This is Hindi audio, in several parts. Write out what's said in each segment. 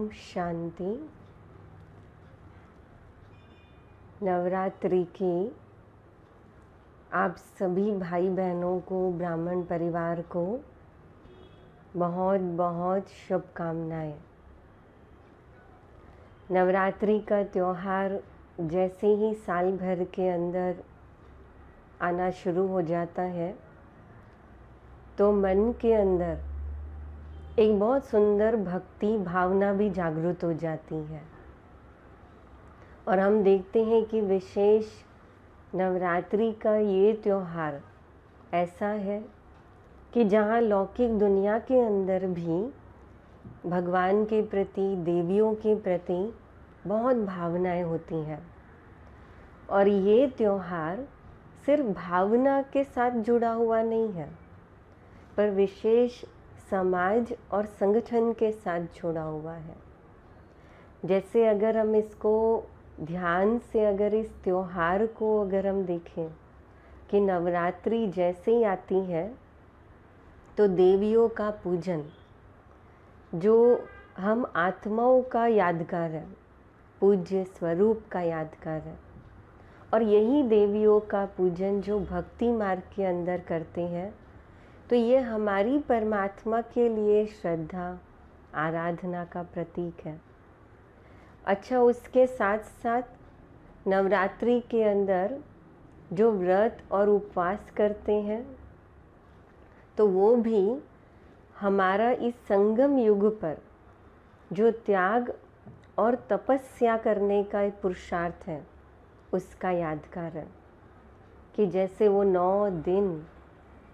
ओम शांति। नवरात्रि की आप सभी भाई बहनों को, ब्राह्मण परिवार को बहुत बहुत शुभकामनाएं। नवरात्रि का त्यौहार जैसे ही साल भर के अंदर आना शुरू हो जाता है तो मन के अंदर एक बहुत सुंदर भक्ति भावना भी जागृत हो जाती है। और हम देखते हैं कि विशेष नवरात्रि का ये त्यौहार ऐसा है कि जहाँ लौकिक दुनिया के अंदर भी भगवान के प्रति, देवियों के प्रति बहुत भावनाएं होती हैं। और ये त्यौहार सिर्फ भावना के साथ जुड़ा हुआ नहीं है, पर विशेष समाज और संगठन के साथ जुड़ा हुआ है। जैसे अगर हम इसको ध्यान से, अगर इस त्योहार को अगर हम देखें कि नवरात्रि जैसे ही आती है तो देवियों का पूजन, जो हम आत्माओं का यादगार है, पूज्य स्वरूप का यादगार है, और यही देवियों का पूजन जो भक्ति मार्ग के अंदर करते हैं, तो ये हमारी परमात्मा के लिए श्रद्धा, आराधना का प्रतीक है। अच्छा, उसके साथ साथ नवरात्रि के अंदर जो व्रत और उपवास करते हैं, तो वो भी हमारा इस संगम युग पर जो त्याग और तपस्या करने का एक पुरुषार्थ है, उसका यादगार है। कि जैसे वो 9 दिन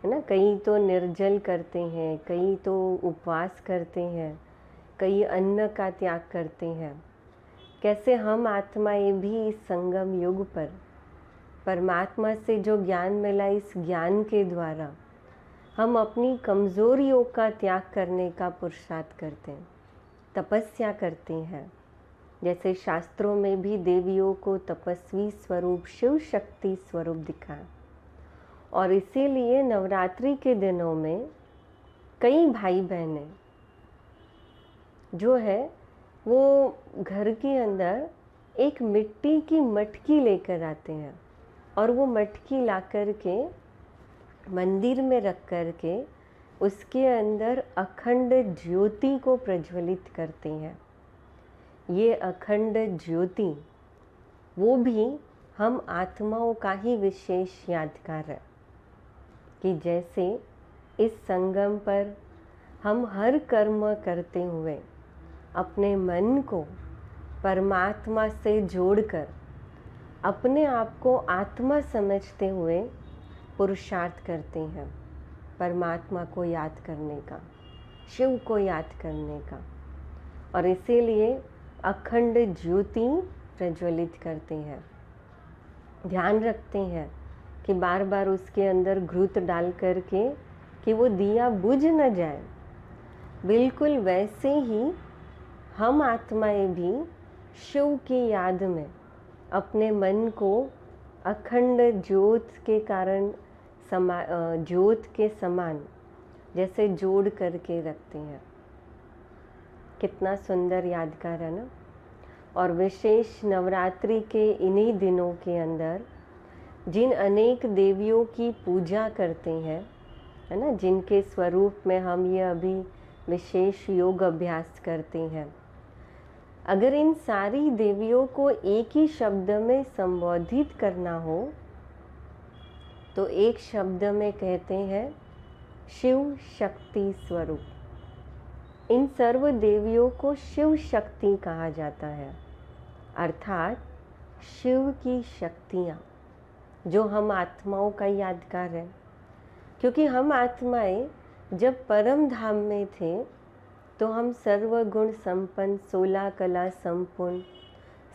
है ना, कई तो निर्जल करते हैं, कई तो उपवास करते हैं, कई अन्न का त्याग करते हैं। कैसे हम आत्माएं भी इस संगम युग पर परमात्मा से जो ज्ञान मिला, इस ज्ञान के द्वारा हम अपनी कमज़ोरियों का त्याग करने का पुरुषार्थ करते हैं, तपस्या करते हैं। जैसे शास्त्रों में भी देवियों को तपस्वी स्वरूप, शिव शक्ति स्वरूप दिखा। और इसीलिए नवरात्रि के दिनों में कई भाई बहनें जो है वो घर के अंदर एक मिट्टी की मटकी लेकर आते हैं, और वो मटकी ला कर के मंदिर में रख कर के उसके अंदर अखंड ज्योति को प्रज्वलित करते हैं। ये अखंड ज्योति वो भी हम आत्माओं का ही विशेष यादगार है। कि जैसे इस संगम पर हम हर कर्म करते हुए अपने मन को परमात्मा से जोड़कर अपने आप को आत्मा समझते हुए पुरुषार्थ करते हैं, परमात्मा को याद करने का, शिव को याद करने का। और इसीलिए अखंड ज्योति प्रज्वलित करते हैं, ध्यान रखते हैं कि बार बार उसके अंदर घृत डाल करके कि वो दिया बुझ न जाए। बिल्कुल वैसे ही हम आत्माएं भी शिव की याद में अपने मन को अखंड ज्योत के कारण ज्योत के समान जैसे जोड़ करके रखते हैं। कितना सुंदर यादगार है ना। और विशेष नवरात्रि के इन्हीं दिनों के अंदर जिन अनेक देवियों की पूजा करते हैं, है ना, जिनके स्वरूप में हम ये अभी विशेष योग अभ्यास करते हैं, अगर इन सारी देवियों को एक ही शब्द में संबोधित करना हो तो एक शब्द में कहते हैं शिव शक्ति स्वरूप। इन सर्व देवियों को शिव शक्ति कहा जाता है, अर्थात शिव की शक्तियाँ जो हम आत्माओं का यादगार है। क्योंकि हम आत्माएं जब परम धाम में थे तो हम सर्वगुण संपन्न, 16 कला संपूर्ण,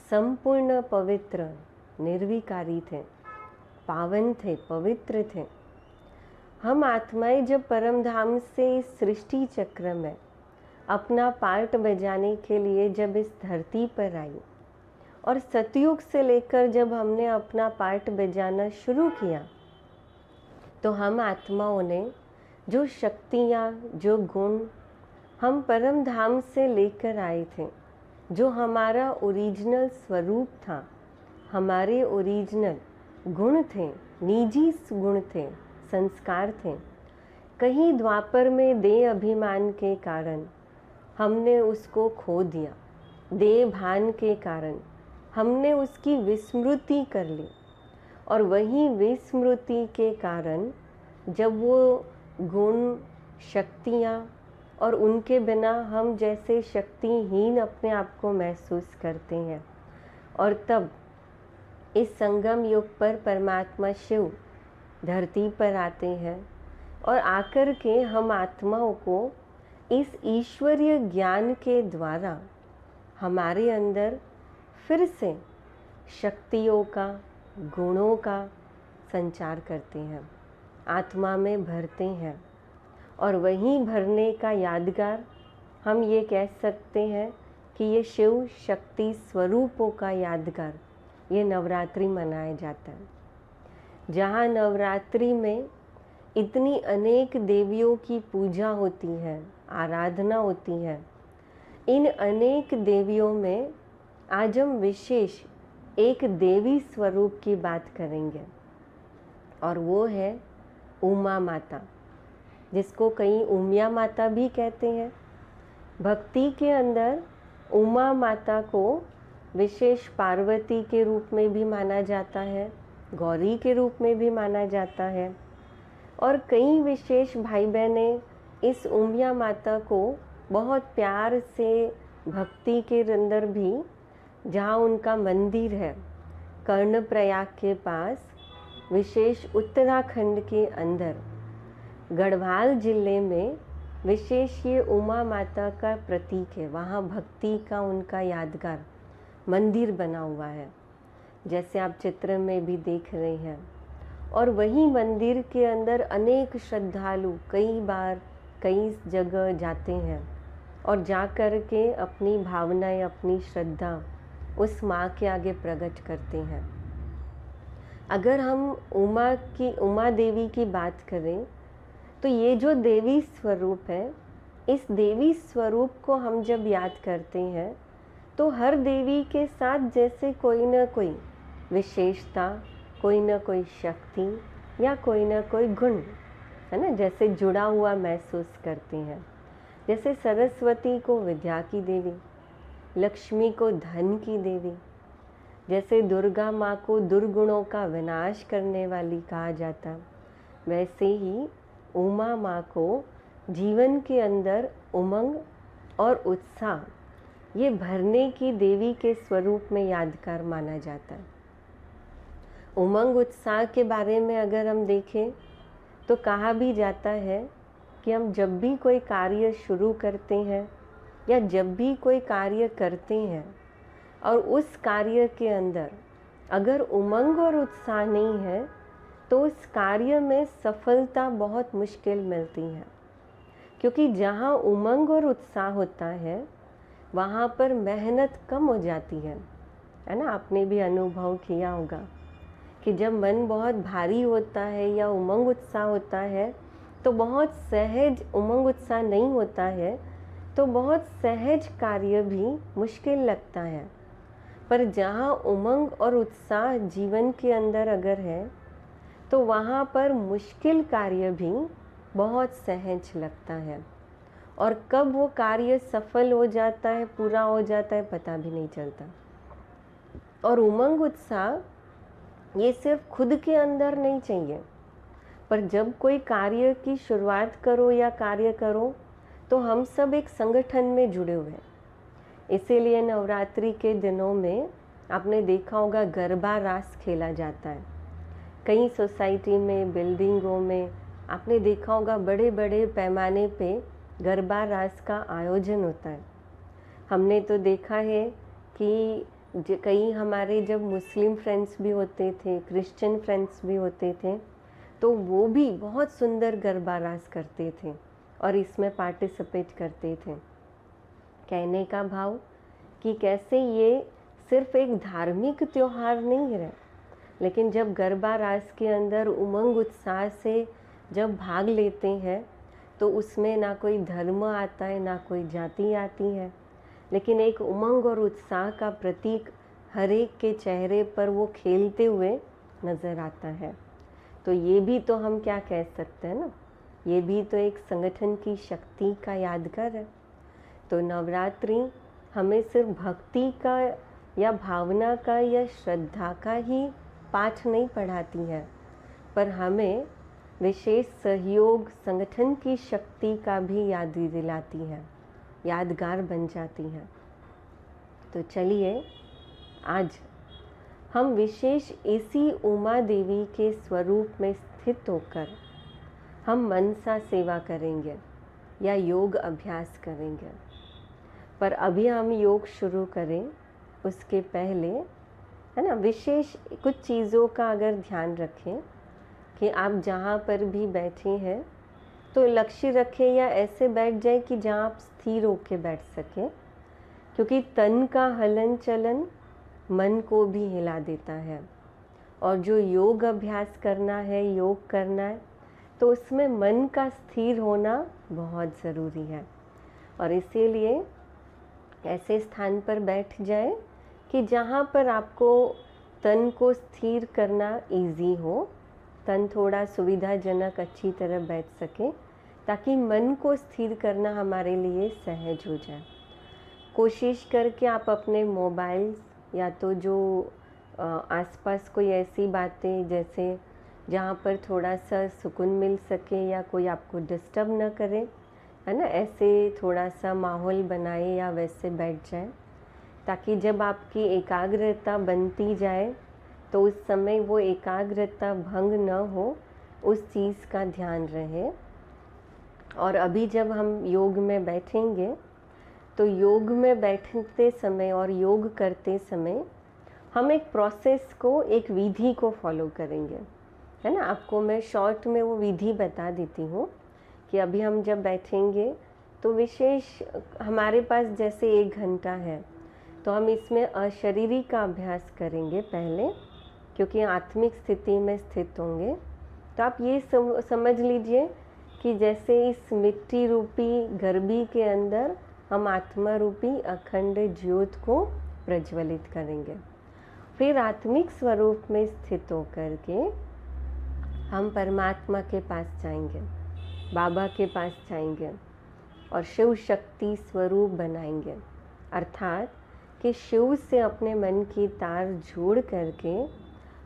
संपूर्ण पवित्र, निर्विकारी थे, पावन थे, पवित्र थे। हम आत्माएं जब परम धाम से इस सृष्टि चक्र में अपना पार्ट बजाने के लिए जब इस धरती पर आई, और सतयुग से लेकर जब हमने अपना पार्ट बजाना शुरू किया, तो हम आत्माओं ने जो शक्तियाँ, जो गुण हम परम धाम से लेकर आए थे, जो हमारा ओरिजिनल स्वरूप था, हमारे ओरिजिनल गुण थे, निजी गुण थे, संस्कार थे, कहीं द्वापर में देह अभिमान के कारण हमने उसको खो दिया। देह भान के कारण हमने उसकी विस्मृति कर ली, और वही विस्मृति के कारण जब वो गुण, शक्तियाँ और उनके बिना हम जैसे शक्तिहीन अपने आप को महसूस करते हैं, और तब इस संगम युग पर परमात्मा शिव धरती पर आते हैं और आकर के हम आत्माओं को इस ईश्वरीय ज्ञान के द्वारा हमारे अंदर फिर से शक्तियों का, गुणों का संचार करते हैं, आत्मा में भरते हैं। और वहीं भरने का यादगार हम ये कह सकते हैं कि ये शिव शक्ति स्वरूपों का यादगार ये नवरात्रि मनाया जाता है। जहाँ नवरात्रि में इतनी अनेक देवियों की पूजा होती है, आराधना होती है, इन अनेक देवियों में आज हम विशेष एक देवी स्वरूप की बात करेंगे, और वो है उमा माता, जिसको कई उमिया माता भी कहते हैं। भक्ति के अंदर उमा माता को विशेष पार्वती के रूप में भी माना जाता है, गौरी के रूप में भी माना जाता है, और कई विशेष भाई बहनें इस उमिया माता को बहुत प्यार से भक्ति के अंदर भी, जहाँ उनका मंदिर है कर्णप्रयाग के पास, विशेष उत्तराखंड के अंदर गढ़वाल जिले में विशेष ये उमा माता का प्रतीक है। वहाँ भक्ति का उनका यादगार मंदिर बना हुआ है, जैसे आप चित्र में भी देख रहे हैं। और वही मंदिर के अंदर अनेक श्रद्धालु कई बार कई जगह जाते हैं और जा कर के अपनी भावनाएं, अपनी श्रद्धा उस माँ के आगे प्रकट करते हैं। अगर हम उमा देवी की बात करें तो ये जो देवी स्वरूप है, इस देवी स्वरूप को हम जब याद करते हैं तो हर देवी के साथ जैसे कोई ना कोई विशेषता, कोई ना कोई शक्ति या कोई ना कोई गुण है ना, जैसे जुड़ा हुआ महसूस करते हैं। जैसे सरस्वती को विद्या की देवी, लक्ष्मी को धन की देवी, जैसे दुर्गा माँ को दुर्गुणों का विनाश करने वाली कहा जाता, वैसे ही उमा माँ को जीवन के अंदर उमंग और उत्साह ये भरने की देवी के स्वरूप में यादगार माना जाता है। उमंग उत्साह के बारे में अगर हम देखें तो कहा भी जाता है कि हम जब भी कोई कार्य शुरू करते हैं या जब भी कोई कार्य करते हैं और उस कार्य के अंदर अगर उमंग और उत्साह नहीं है तो उस कार्य में सफलता बहुत मुश्किल मिलती है, क्योंकि जहाँ उमंग और उत्साह होता है वहाँ पर मेहनत कम हो जाती है ना। आपने भी अनुभव किया होगा कि जब मन बहुत भारी होता है या उमंग उत्साह होता है तो बहुत सहज, उमंग उत्साह नहीं होता है तो बहुत सहज कार्य भी मुश्किल लगता है। पर जहाँ उमंग और उत्साह जीवन के अंदर अगर है तो वहाँ पर मुश्किल कार्य भी बहुत सहज लगता है, और कब वो कार्य सफल हो जाता है, पूरा हो जाता है, पता भी नहीं चलता। और उमंग उत्साह ये सिर्फ खुद के अंदर नहीं चाहिए, पर जब कोई कार्य की शुरुआत करो या कार्य करो तो हम सब एक संगठन में जुड़े हुए हैं। इसीलिए नवरात्रि के दिनों में आपने देखा होगा गरबा रास खेला जाता है। कई सोसाइटी में, बिल्डिंगों में आपने देखा होगा बड़े बड़े पैमाने पे गरबा रास का आयोजन होता है। हमने तो देखा है कि कई हमारे जब मुस्लिम फ्रेंड्स भी होते थे, क्रिश्चियन फ्रेंड्स भी होते थे, तो वो भी बहुत सुंदर गरबा रास करते थे और इसमें पार्टिसिपेट करते थे। कहने का भाव कि कैसे ये सिर्फ एक धार्मिक त्योहार नहीं है, लेकिन जब गरबा रास के अंदर उमंग उत्साह से जब भाग लेते हैं तो उसमें ना कोई धर्म आता है, ना कोई जाति आती है, लेकिन एक उमंग और उत्साह का प्रतीक हर एक के चेहरे पर वो खेलते हुए नज़र आता है। तो ये भी तो हम क्या कह सकते हैं ना, ये भी तो एक संगठन की शक्ति का यादगार है। तो नवरात्रि हमें सिर्फ भक्ति का या भावना का या श्रद्धा का ही पाठ नहीं पढ़ाती है, पर हमें विशेष सहयोग संगठन की शक्ति का भी याद दिलाती है, यादगार बन जाती है। तो चलिए आज हम विशेष इसी उमा देवी के स्वरूप में स्थित होकर हम मनसा सेवा करेंगे या योग अभ्यास करेंगे। पर अभी हम योग शुरू करें उसके पहले, है ना, विशेष कुछ चीज़ों का अगर ध्यान रखें कि आप जहाँ पर भी बैठे हैं तो लक्ष्य रखें या ऐसे बैठ जाए कि जहाँ आप स्थिर होकर बैठ सकें, क्योंकि तन का हलन चलन मन को भी हिला देता है। और जो योग अभ्यास करना है, योग करना है, तो उसमें मन का स्थिर होना बहुत ज़रूरी है। और इसीलिए ऐसे स्थान पर बैठ जाए कि जहाँ पर आपको तन को स्थिर करना इजी हो, तन थोड़ा सुविधाजनक अच्छी तरह बैठ सके, ताकि मन को स्थिर करना हमारे लिए सहज हो जाए। कोशिश करके आप अपने मोबाइल या तो जो आसपास कोई ऐसी बातें जैसे जहाँ पर थोड़ा सा सुकून मिल सके या कोई आपको डिस्टर्ब न करे, है ना, ऐसे थोड़ा सा माहौल बनाए या वैसे बैठ जाए, ताकि जब आपकी एकाग्रता बनती जाए तो उस समय वो एकाग्रता भंग न हो, उस चीज़ का ध्यान रहे। और अभी जब हम योग में बैठेंगे तो योग में बैठते समय और योग करते समय हम एक प्रोसेस को, एक विधि को फॉलो करेंगे, है ना। आपको मैं शॉर्ट में वो विधि बता देती हूँ कि अभी हम जब बैठेंगे तो विशेष हमारे पास जैसे 1 घंटा है, तो हम इसमें अशरीरी का अभ्यास करेंगे पहले, क्योंकि आत्मिक स्थिति में स्थित होंगे। तो आप ये समझ लीजिए कि जैसे इस मिट्टी रूपी गर्भी के अंदर हम आत्मा रूपी अखंड ज्योत को प्रज्वलित करेंगे। फिर आत्मिक स्वरूप में स्थित होकर के हम परमात्मा के पास जाएंगे, बाबा के पास जाएंगे और शिव शक्ति स्वरूप बनाएंगे, अर्थात कि शिव से अपने मन की तार जोड़ करके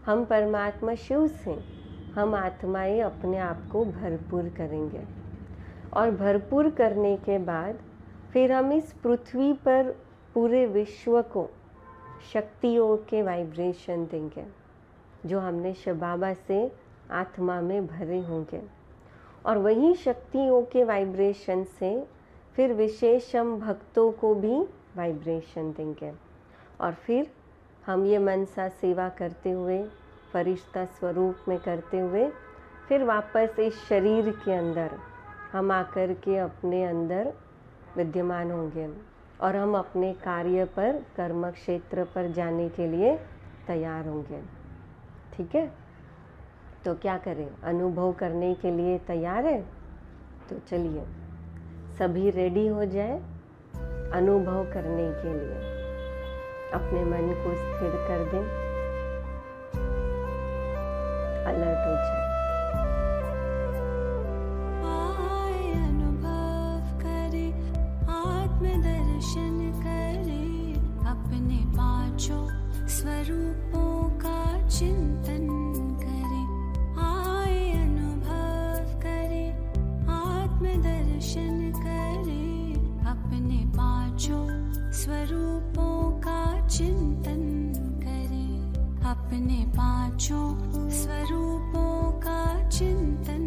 हम परमात्मा शिव से हम आत्माएं अपने आप को भरपूर करेंगे। और भरपूर करने के बाद फिर हम इस पृथ्वी पर पूरे विश्व को शक्तियों के वाइब्रेशन देंगे, जो हमने शिव बाबा से आत्मा में भरे होंगे। और वही शक्तियों के वाइब्रेशन से फिर विशेष हम भक्तों को भी वाइब्रेशन देंगे। और फिर हम ये मनसा सेवा करते हुए, फरिश्ता स्वरूप में करते हुए, फिर वापस इस शरीर के अंदर हम आकर के अपने अंदर विद्यमान होंगे और हम अपने कार्य पर, कर्म क्षेत्र पर जाने के लिए तैयार होंगे। ठीक है, तो क्या करें, अनुभव करने के लिए तैयार है? तो चलिए सभी रेडी हो जाए अनुभव करने के लिए। अपने मन को स्थिर कर दें, अलर्ट हो जाए। अपने पांचों स्वरूपों का चिंतन करें, आए अनुभव करें, आत्मदर्शन करें। अपने पांचों स्वरूपों का चिंतन करें, अपने पांचों स्वरूपों का चिंतन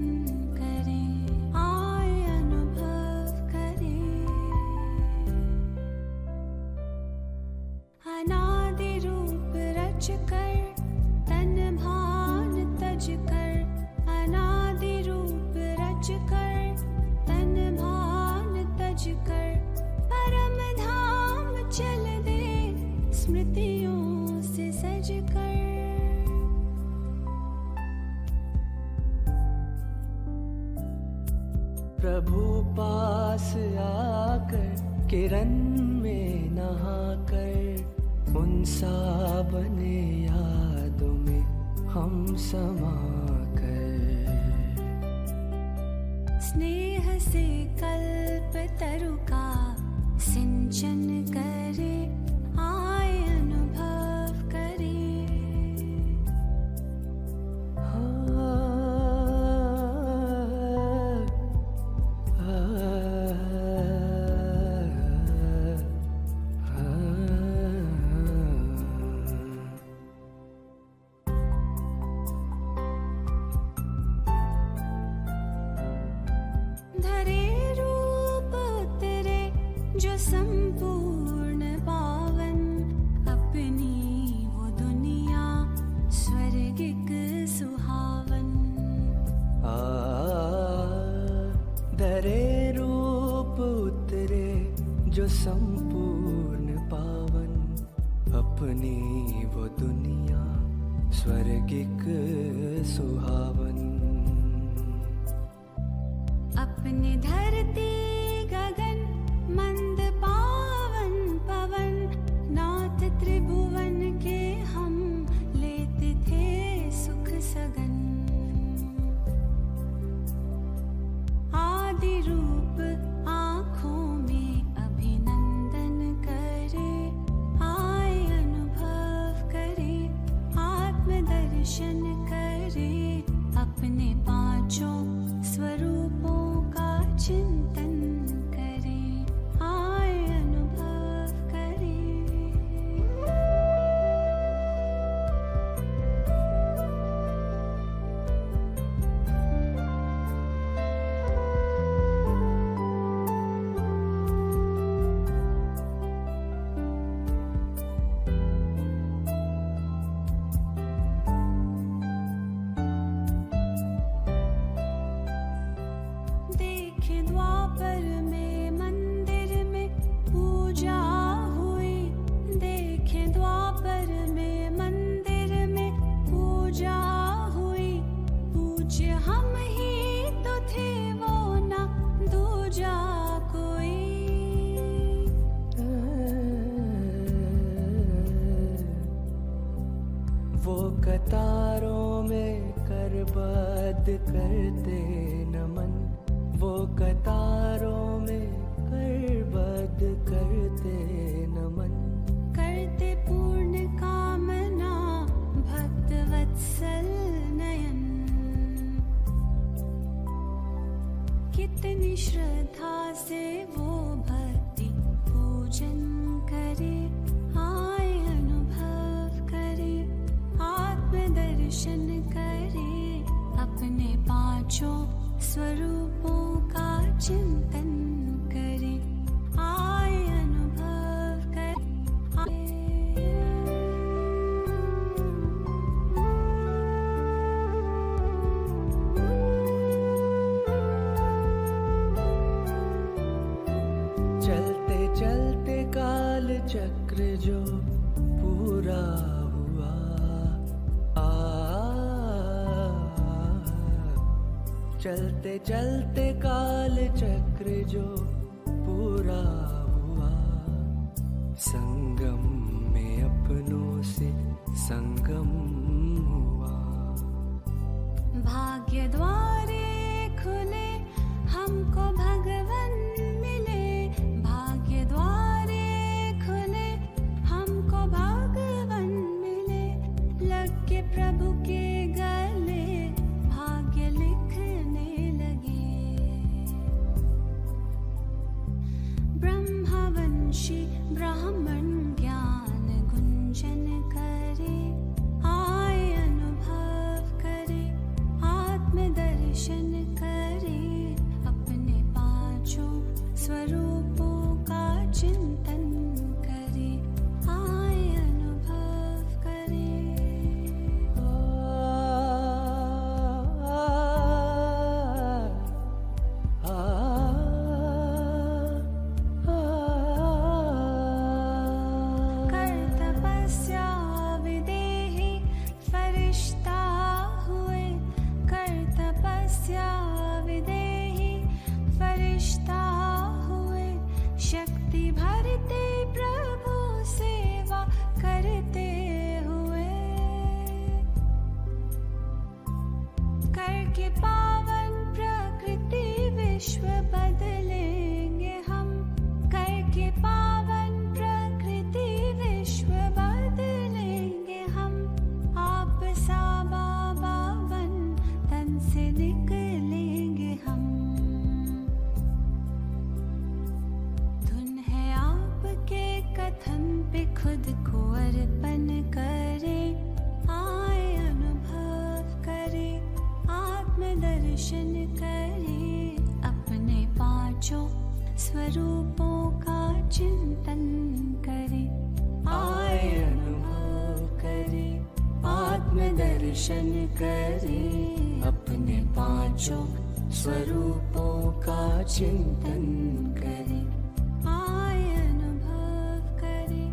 करें, आए अनुभव करें। अनादि रूप रच कर, तन भान तज कर, अनादि रूप रच कर, तन भान तज कर, परम धाम चल दे, स्मृतियों से सज कर। प्रभु पास आकर किरण में नहाकर उन सावन यादों में हम समा कर, स्नेह से कल्प तरु का सिंचन करे, आए अनुभव करे। धरे रूप उतरे जो संपूर्ण पावन, अपनी वो दुनिया स्वर्गिक सुहावन। धरे रूप उतरे जो संपूर्ण पावन, अपनी वो दुनिया स्वर्गिक सुहावन। अपने धरती गगन मंद पावन पवन, नाथ त्रिभुवन के हम लेते थे सुख सगन। आदि रूप आँखों में अभिनंदन करे, आए अनुभव करे, आत्मदर्शन करे, अपने पांचों स्वरूपों का चिंतन करे, आए अनुभव करे। देखे द्वापर में मंदिर में पूजा हुई, देखे द्वापर में मंदिर में पूजा हुई। पूज्य हम ही तो थे वो ना दूजा कोई। वो कतारों में करबद्ध करते नमन, वो कतारों में करबद्ध करते नमन। करते पूर्ण कामना भक्त वत्सल नयन, कितनी श्रद्धा से वो भक्ति पूजन करे, आए अनुभव करे, आत्मदर्शन करे, अपने पांचों स्वरूपों का चिंतन करे, आए अनुभव करे। चलते चलते काल चक्र जो पूरा हुआ, चलते चलते काल चक्र जो पूरा हुआ, संगम में अपनों से संगम हुआ। भाग्य द्वारे खुले हमको भगवन मिले, भाग्य द्वारे खुले हमको भगवन मिले। लग के प्रभु के गले भाग्य लिखने लगे, ब्रह्मवंशी ब्राह्मण ज्ञान गुंजन करे, आए अनुभव करे, आत्मदर्शन करे, अपने पांचों स्वरूपों का चिंतन करे, आए अनुभव करे। करके पावन प्रकृति विश्व बदलेंगे हम, करके पावन प्रकृति विश्व बदलेंगे हम। आप सा बाबा बन तन से निकलेंगे हम। धुन है आपके कथन पे खुद को अर्पण करें, आए अनुभव करें, आत्मदर्शन करें, अपने पांचों स्वरूपों का चिंतन करें। आए अनुभव करें, आत्मदर्शन करें, अपने पांचों स्वरूपों का चिंतन करें। आए अनुभव करें,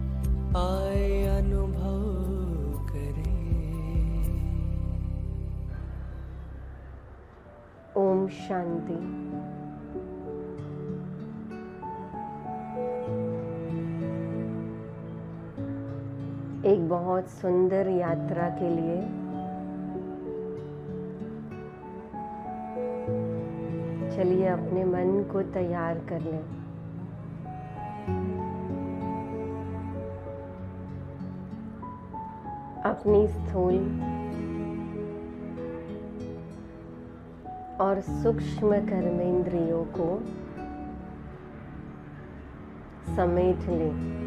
आए अनुभव करें। ओम शांति। एक बहुत सुंदर यात्रा के लिए चलिए अपने मन को तैयार कर लें। अपनी स्थूल और सूक्ष्म कर्मेंद्रियों को समेट लें।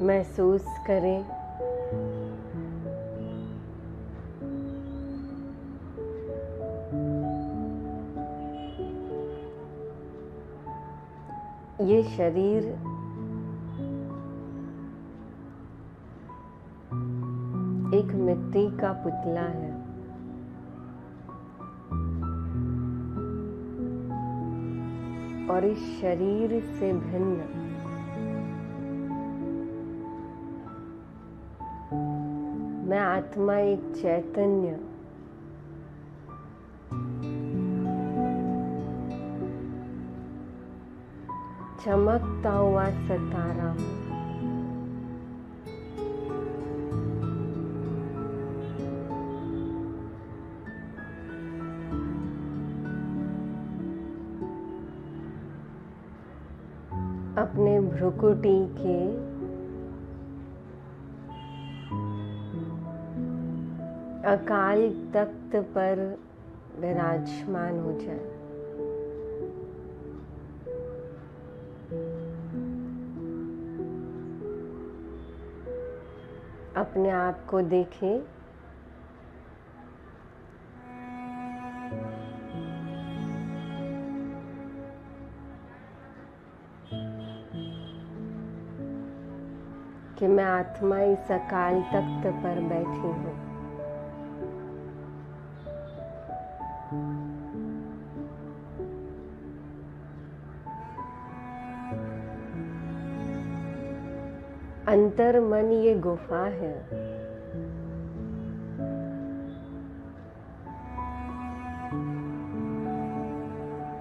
महसूस करें ये शरीर एक मिट्टी का पुतला है। और इस शरीर से भिन्न मैं आत्मा एक चैतन्य चमकता हुआ सितारा हूँ। अपने भ्रुकुटी के अकाल तख्त पर विराजमान हो जाए। अपने आप को देखें कि मैं आत्मा इस अकाल तख्त पर बैठी हूँ। अंतर मन ये गुफा है।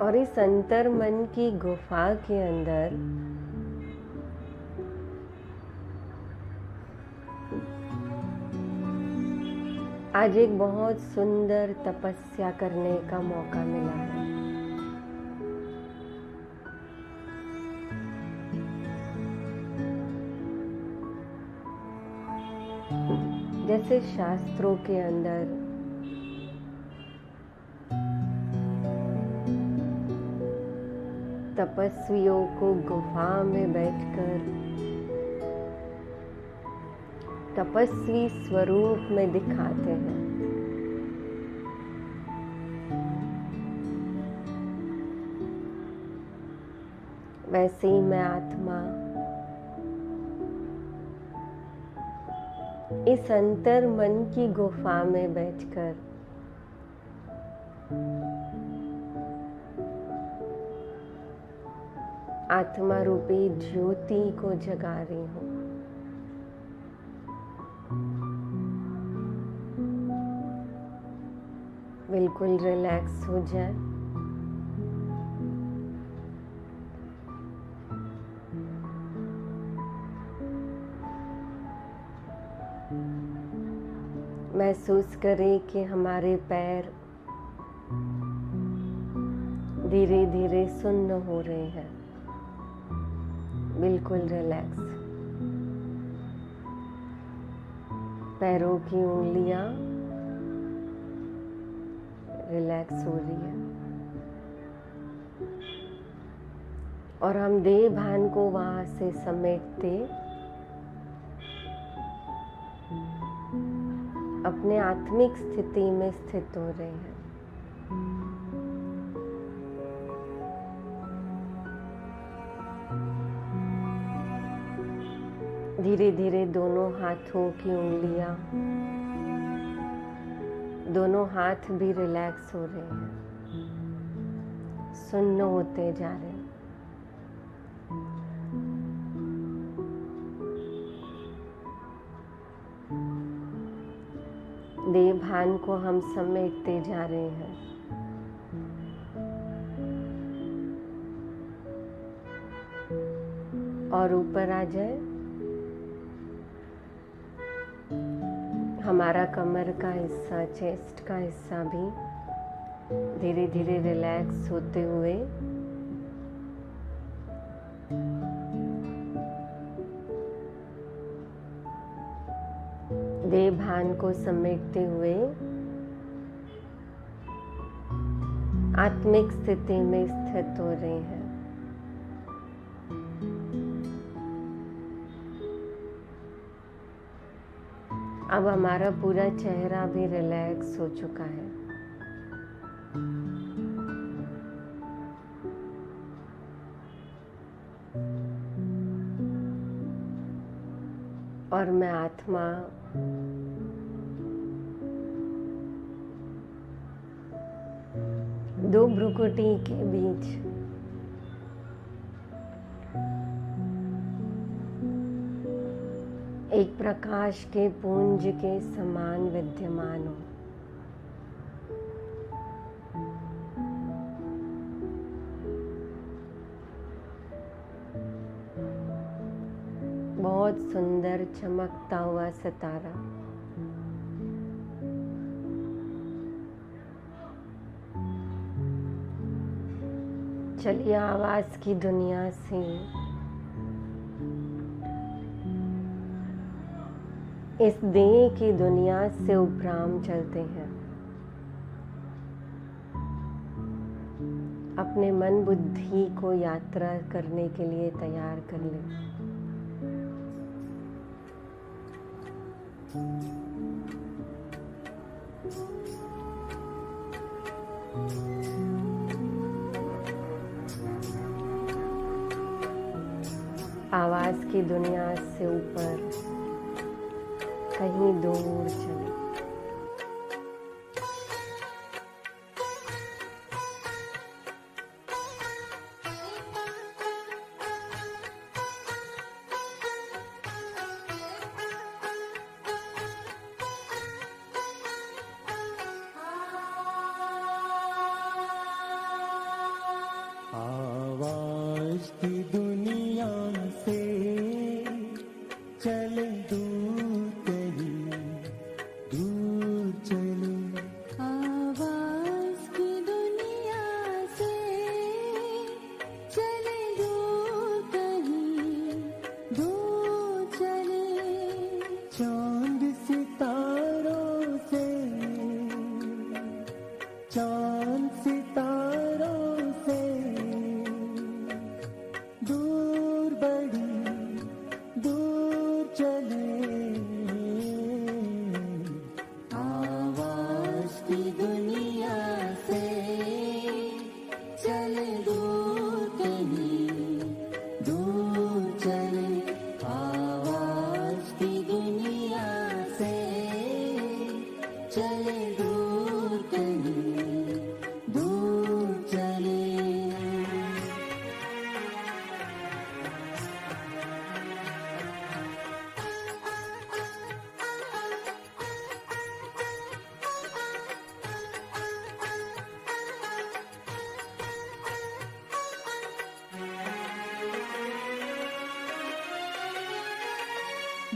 और इस अंतर मन की गुफा के अंदर आज एक बहुत सुंदर तपस्या करने का मौका मिला है। जैसे शास्त्रों के अंदर तपस्वियों को गुफा में बैठकर तपस्वी स्वरूप में दिखाते हैं, वैसे ही मैं आत्मा इस अंतर मन की गुफा में बैठकर आत्मा रूपी ज्योति को जगा रही हूँ। बिल्कुल रिलैक्स हो जाए। महसूस करें कि हमारे पैर धीरे धीरे सुन्न हो रहे हैं, बिल्कुल रिलैक्स। पैरों की उंगलियां रिलैक्स हो रही है और हम देह भान को वहां से समेटते अपने आत्मिक स्थिति में स्थित हो रहे हैं। धीरे धीरे दोनों हाथों की उंगलियां, दोनों हाथ भी रिलैक्स हो रहे हैं, सुन्न होते जा रहे हैं। देह भान को हम समेटते जा रहे हैं। और ऊपर आ जाए हमारा कमर का हिस्सा, चेस्ट का हिस्सा भी धीरे धीरे रिलैक्स होते हुए देह भान को समेटते हुए आत्मिक स्थिति में स्थित हो रहे हैं। अब हमारा पूरा चेहरा भी रिलैक्स हो चुका है। और मैं आत्मा दो भ्रुकुटी के बीच एक प्रकाश के पुंज के समान विद्यमान हूं। बहुत सुंदर चमकता हुआ सितारा। चलिए आवाज की दुनिया से इस देह की दुनिया से उपराम चलते हैं। अपने मन बुद्धि को यात्रा करने के लिए तैयार कर लें। आवाज की दुनिया से ऊपर कहीं दूर चले। आवाज की दुनिया से चले दूर कहीं,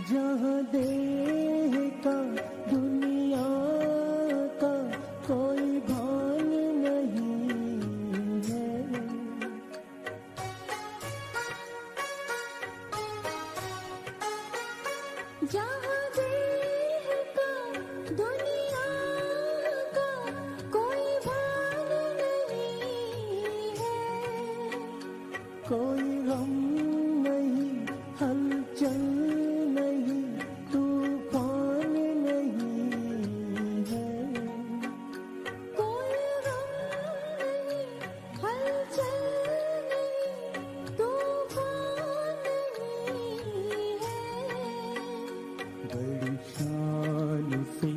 जहाँ देह का दुनिया का कोई भान नहीं है। जहाँ देह का दुनिया का कोई भान नहीं है। कोई गम नहीं, हलचल नहीं, तूफान नहीं है। कोई गम नहीं, हलचल नहीं, तूफान नहीं है। बड़ी शान से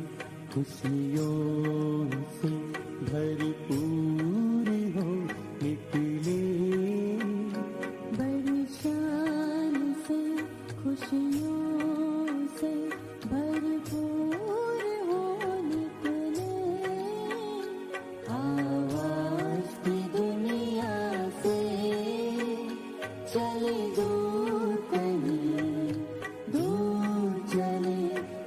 खुशियों से भरपूर हो निकले। बड़ी शान से खुशियों से भरपूर हो निकले। आवाज की दुनिया से चले दूर कहीं, दूर चले।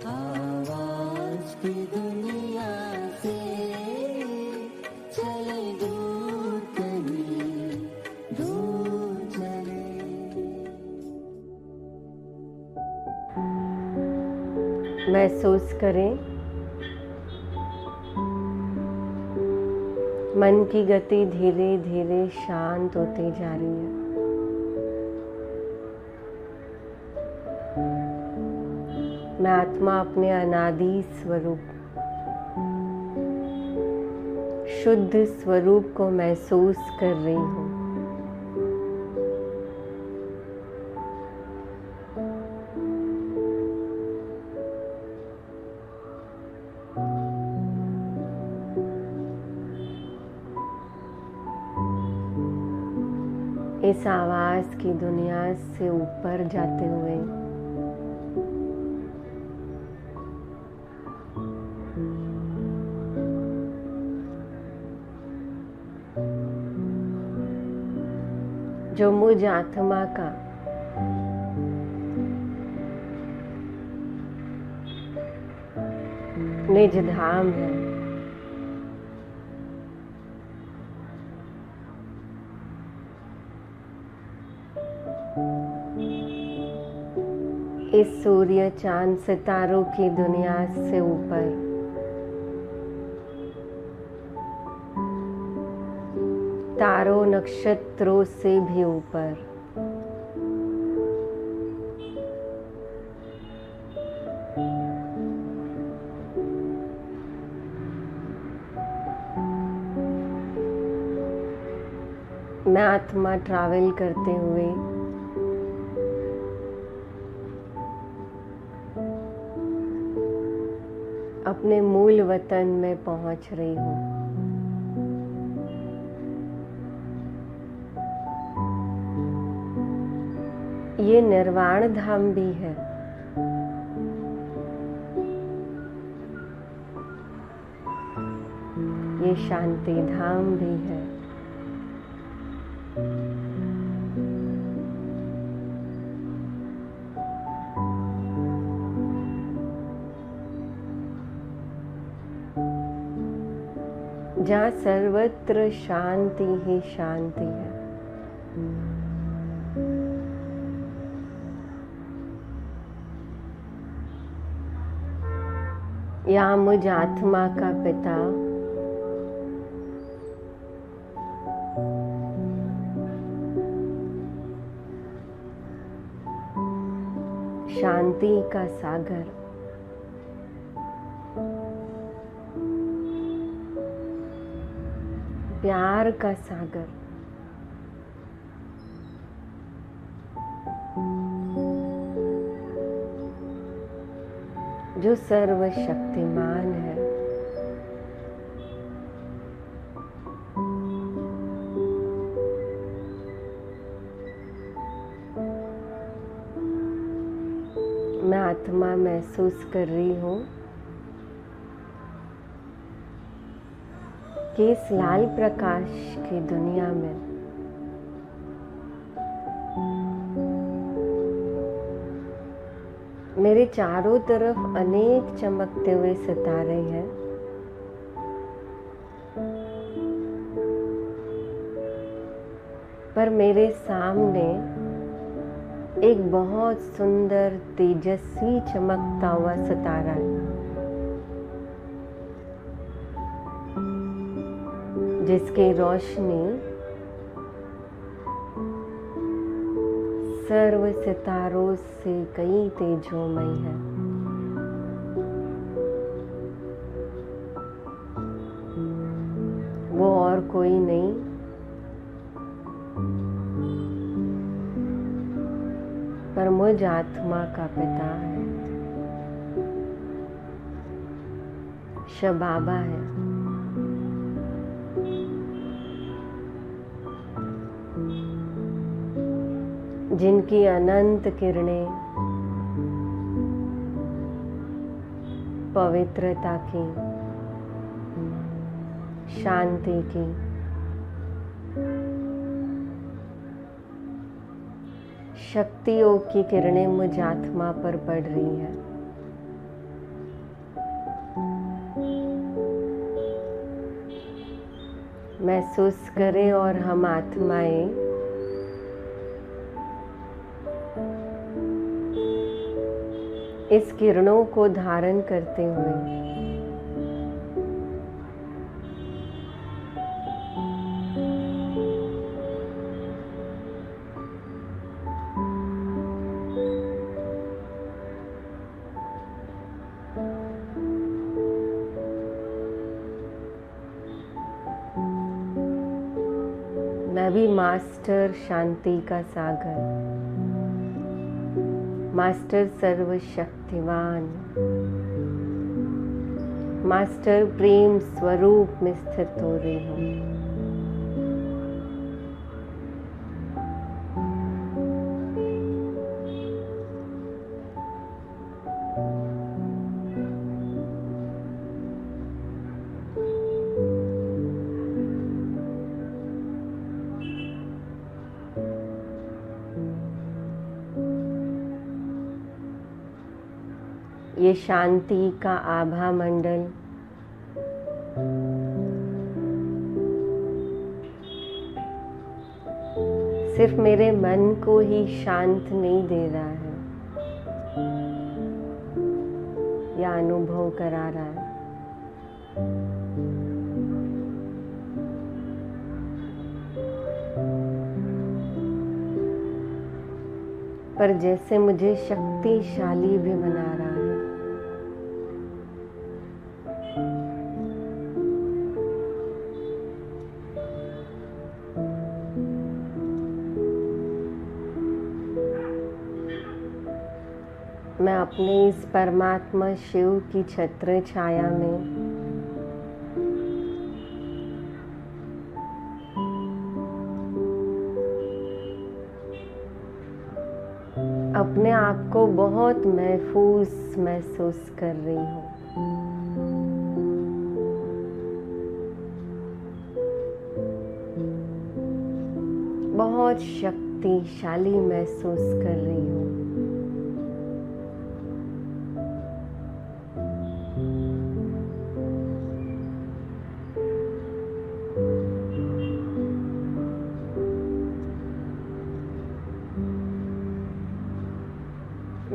आवाज की दुनिया से चले दूर कहीं, दूर चले। महसूस करें मन की गति धीरे धीरे शांत होती जा रही है। मैं आत्मा अपने अनादि स्वरूप, शुद्ध स्वरूप को महसूस कर रही हूँ। इस आवाज की दुनिया से ऊपर जाते हुए जो मुझ आत्मा का निज धाम है, इस सूर्य चांद सितारों की दुनिया से ऊपर तारों नक्षत्रों से भी ऊपर मैं आत्मा ट्रैवल करते हुए अपने मूल वतन में पहुंच रही हूँ। ये निर्वाण धाम भी है, ये शांति धाम भी है। जहाँ सर्वत्र शांति ही शांति है। यहाँ मुझ आत्मा का पिता शांति का सागर प्यार का सागर जो सर्वशक्तिमान है, मैं आत्मा महसूस कर रही हूँ कि इस लाल प्रकाश की दुनिया में मेरे चारों तरफ अनेक चमकते हुए सितारे हैं। पर मेरे सामने एक बहुत सुंदर तेजस्वी चमकता हुआ सितारा है, जिसकी रोशनी सर्व सितारों से कई तेजोमय है। वो और कोई नहीं, पर मुझ आत्मा का पिता है, शिव बाबा है। जिनकी अनंत किरणें पवित्रता की, शांति की, शक्तियों की किरणें मुझ आत्मा पर पड़ रही हैं। महसूस करें और हम आत्माएं इस किरणों को धारण करते हुए मैं भी मास्टर शांति का सागर, मास्टर सर्वशक्तिवान, मास्टर प्रेम स्वरूप में स्थित हो रही हूँ। ये शांति का आभा मंडल सिर्फ मेरे मन को ही शांत नहीं दे रहा है या अनुभव करा रहा है, पर जैसे मुझे शक्तिशाली भी बना रहा है। मैं अपने इस परमात्मा शिव की छत्र छाया में अपने आप को बहुत महफूज महसूस कर रही हूँ। बहुत शक्तिशाली महसूस कर रही हूँ।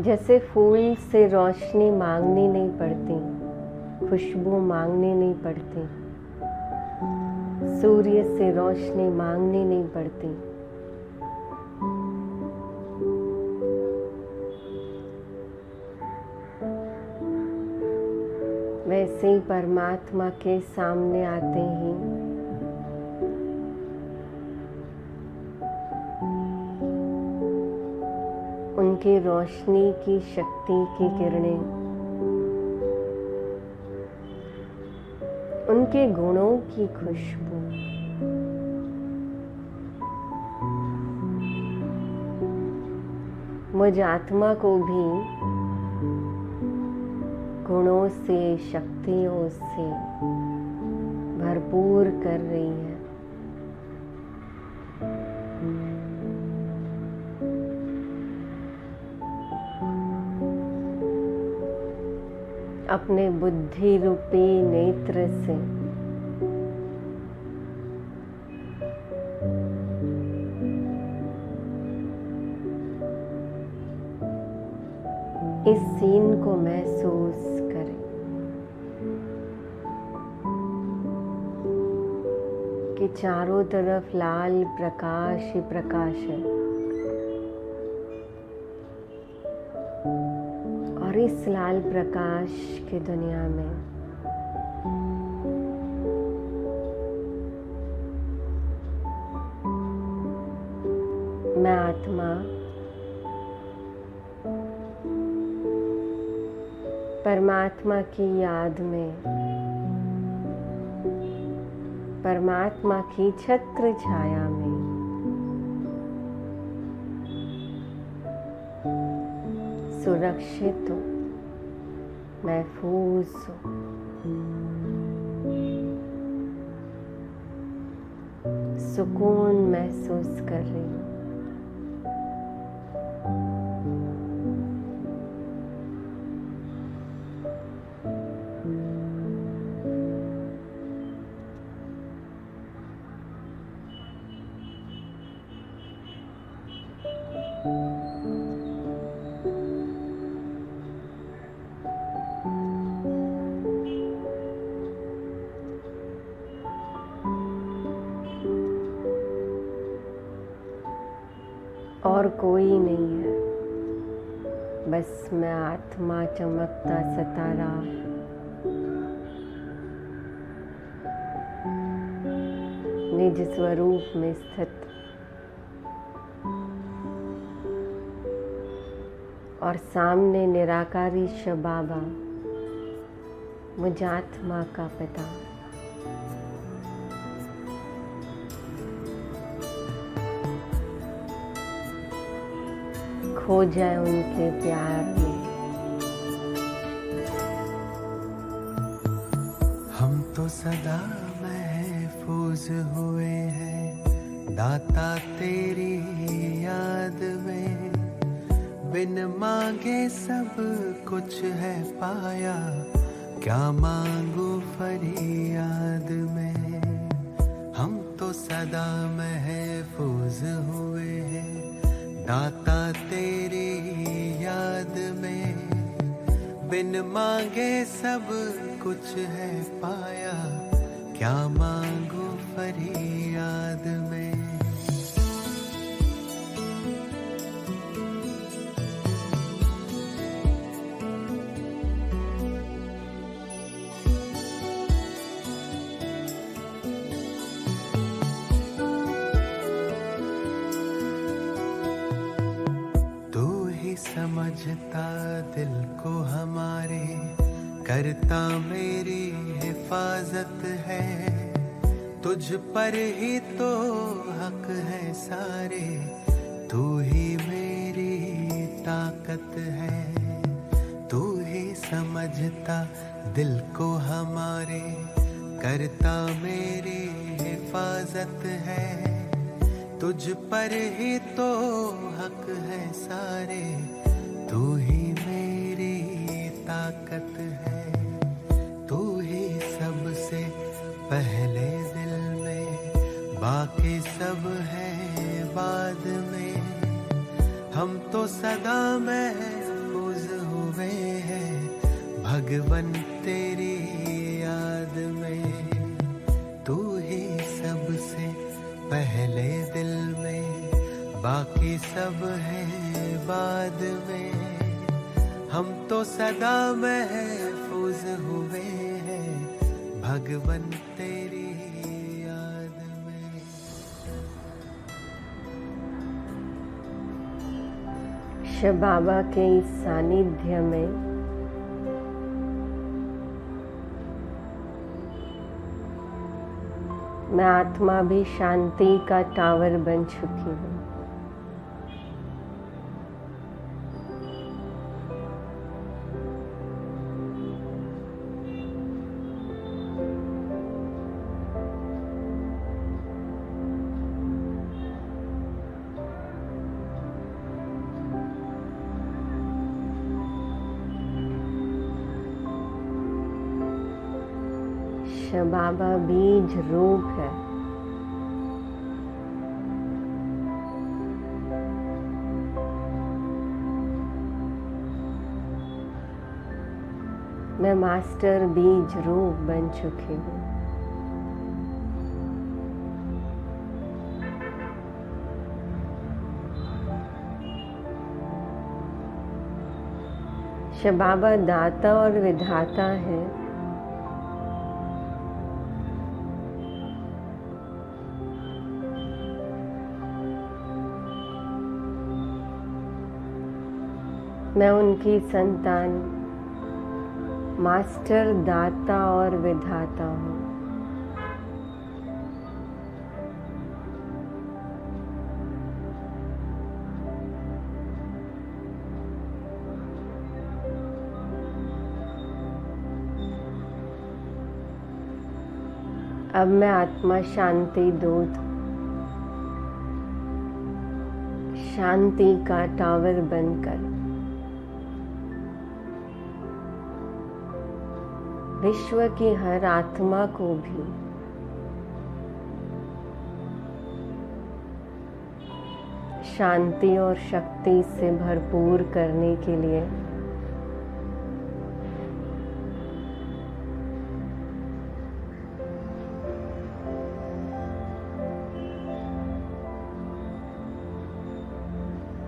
जैसे फूल से रोशनी मांगनी नहीं पड़ती, खुशबू मांगनी नहीं पड़ती, सूर्य से रोशनी मांगनी नहीं पड़ती, वैसे ही परमात्मा के सामने आते ही उनकी रोशनी की शक्ति की किरणें, उनके गुणों की खुशबू मुझ आत्मा को भी गुणों से, शक्तियों से भरपूर कर रही है। अपने बुद्धि रूपी नेत्र से इस सीन को महसूस करें कि चारों तरफ लाल प्रकाश ही प्रकाश है और इस लाल प्रकाश की दुनिया में मैं आत्मा परमात्मा की याद में, परमात्मा की छत्र छाया में सुरक्षित हो, महफूज हो, सुकून महसूस कर रही हूँ। और कोई नहीं है, बस मैं आत्मा चमकता सितारा, निज स्वरूप में स्थित और सामने निराकारी शिव बाबा, मुझ आत्मा का पिता। खो जाए उनके प्यार में। हम तो सदा महफूज हुए हैं दाता तेरी याद में, बिन मांगे सब कुछ है पाया, क्या मांगू फरियाद में। हम तो सदा महफूज हुए हैं दाता तेरी याद में, बिन मांगे सब कुछ है पाया, क्या मांगू फरियाद में। समझता दिल को हमारे, करता मेरी हिफाजत है, तुझ पर ही तो हक है सारे, तू ही मेरी ताकत है। तू ही समझता दिल को हमारे, करता मेरी हिफाजत है, तुझ पर ही तो हक है सारे, तू ही मेरी ताकत है। तू ही सबसे पहले दिल में, बाकी सब है बाद में। हम तो सदा महफूज हुए हैं भगवन तेरी याद में। तू ही सबसे पहले दिल में, बाकी सब है बाद में। हम तो सदा महफूज हुए हैं भगवन तेरी याद में। शिव बाबा के इस सानिध्य में मैं आत्मा भी शांति का टावर बन चुकी हूँ। शिव बाबा बीज रूप है। मैं मास्टर बीज रूप बन चुकी हूँ। शिव बाबा दाता और विधाता है। मैं उनकी संतान, मास्टर दाता और विधाता हूँ। अब मैं आत्मा शांति दूत, शांति का टावर बनकर विश्व की हर आत्मा को भी शांति और शक्ति से भरपूर करने के लिए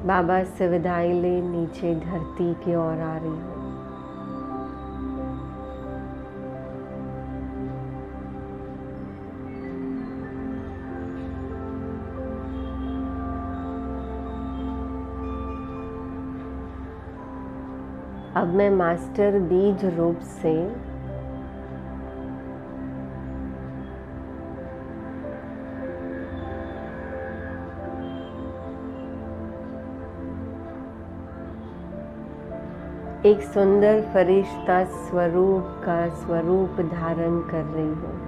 बाबा से विदाई ले नीचे धरती की ओर आ रही हूँ। अब मैं मास्टर बीज रूप से एक सुंदर फरिश्ता स्वरूप का स्वरूप धारण कर रही हूँ।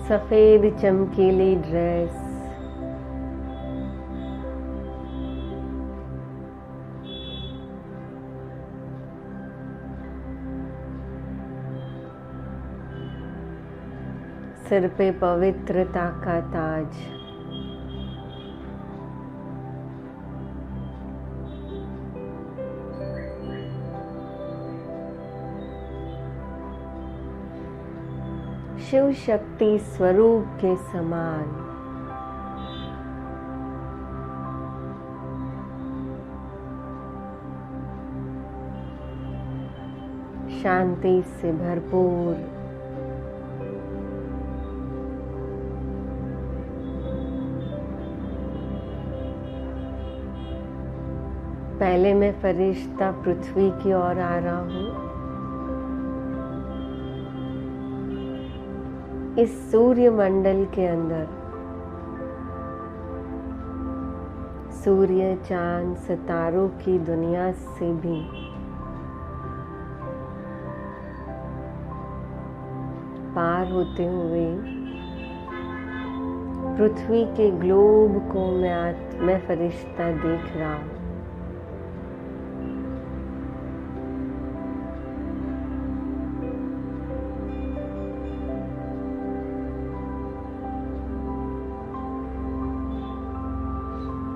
सफेद चमकीली ड्रेस, सिर पे पवित्रता का ताज, शिव शक्ति स्वरूप के समान शांति से भरपूर पहले मैं फरिश्ता पृथ्वी की ओर आ रहा हूँ। इस सूर्य मंडल के अंदर सूर्य, चांद, सितारों की दुनिया से भी पार होते हुए पृथ्वी के ग्लोब को मैं फरिश्ता देख रहा हूँ।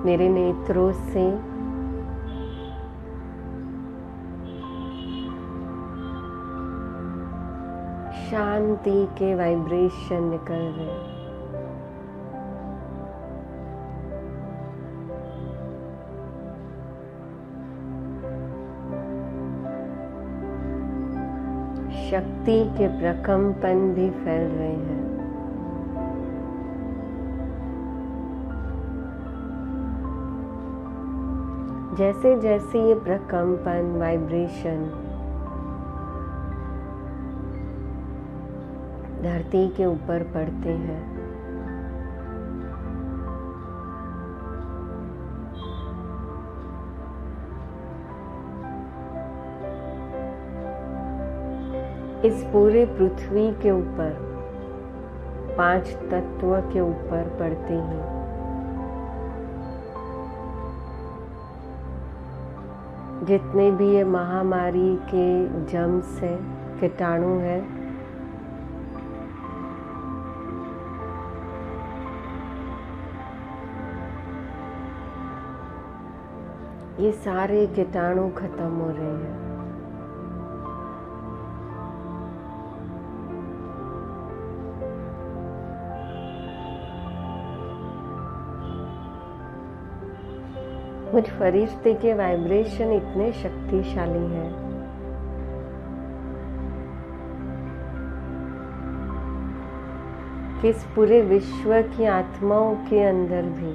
मेरे नेत्रों से शांति के वाइब्रेशन निकल रहे हैं। शक्ति के प्रकंपन भी फैल रहे हैं। जैसे जैसे ये प्रकंपन, वाइब्रेशन धरती के ऊपर पड़ते हैं, इस पूरे पृथ्वी के ऊपर 5 तत्व के ऊपर पड़ते हैं। जितने भी ये महामारी के जर्म्स हैं, कीटाणु हैं, ये सारे कीटाणु खत्म हो रहे हैं। मुझ फरिश्ते के वाइब्रेशन इतने शक्तिशाली हैं कि इस पूरे विश्व की आत्माओं के अंदर भी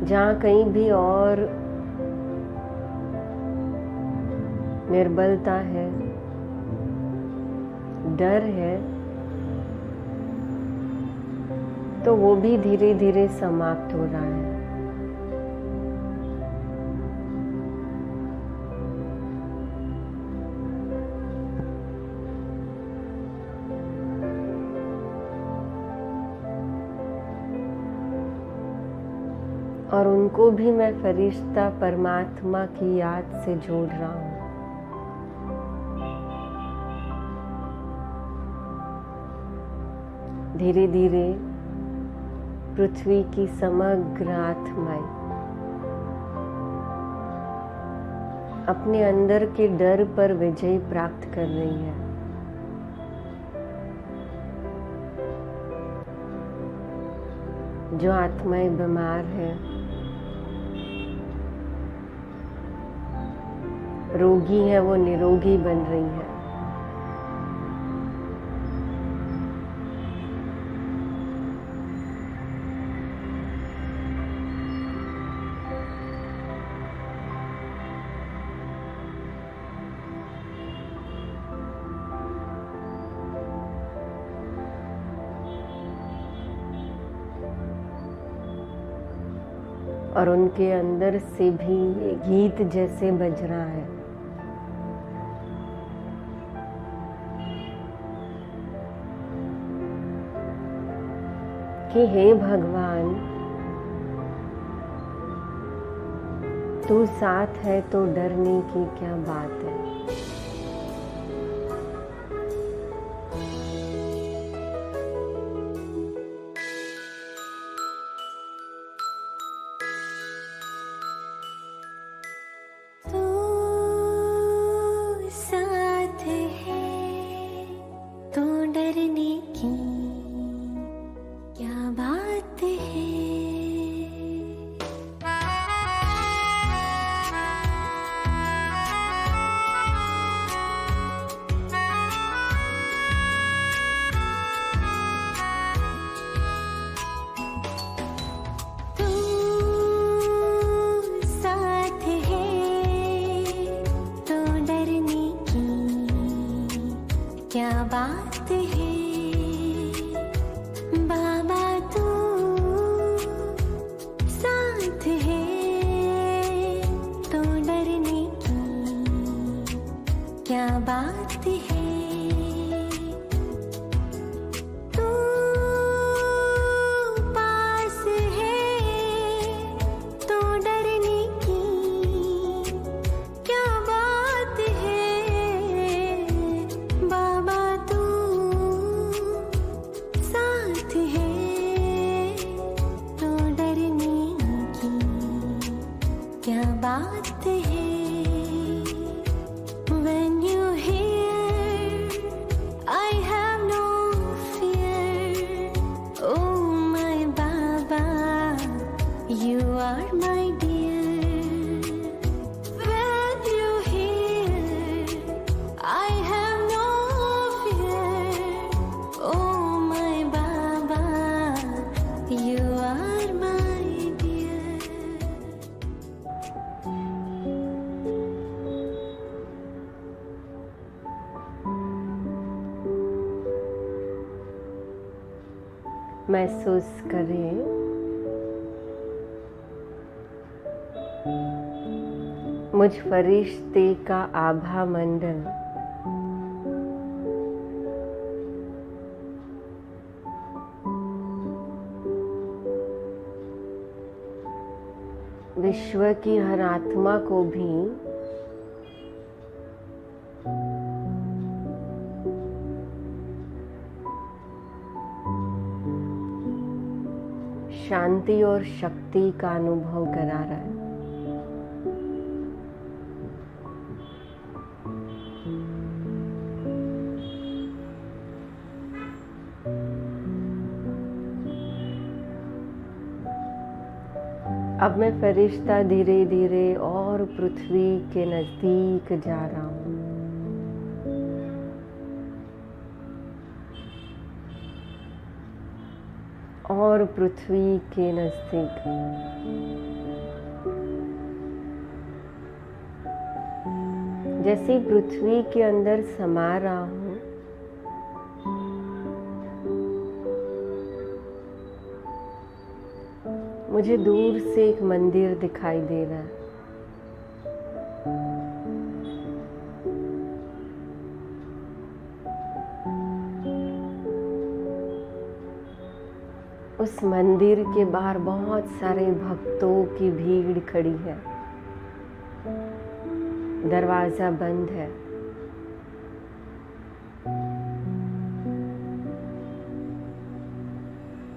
जहाँ कहीं भी और निर्बलता है, डर है, तो वो भी धीरे धीरे समाप्त हो रहा है। और उनको भी मैं फरिश्ता परमात्मा की याद से जोड़ रहा हूँ। धीरे धीरे पृथ्वी की समग्र आत्माएं अपने अंदर के डर पर विजय प्राप्त कर रही है। जो आत्माएं बीमार है, रोगी है, वो निरोगी बन रही है। और उनके अंदर से भी ये गीत जैसे बज रहा है कि हे भगवान, तू साथ है तो डरने की क्या बात है। क्या बात है बाबा, तू साथ है तो डरने की क्या बात है। तू पास है तो डरने की क्या बात है। बाबा तू साथ है तो डरने की क्या बात है। When you hear I have no fear, oh my Baba, you are my dear. When you hear I have no fear, oh my Baba, you are my dear. महसूस करें मुझ फरिश्ते का आभा मंडल विश्व की हर आत्मा को भी शांति और शक्ति का अनुभव करा रहा है। अब मैं फरिश्ता धीरे धीरे और पृथ्वी के नजदीक जा रहा हूँ। और पृथ्वी के नजदीक जैसे पृथ्वी के अंदर समा रहा हूँ, मुझे दूर से एक मंदिर दिखाई दे रहा है। उस मंदिर के बाहर बहुत सारे भक्तों की भीड़ खड़ी है। दरवाजा बंद है।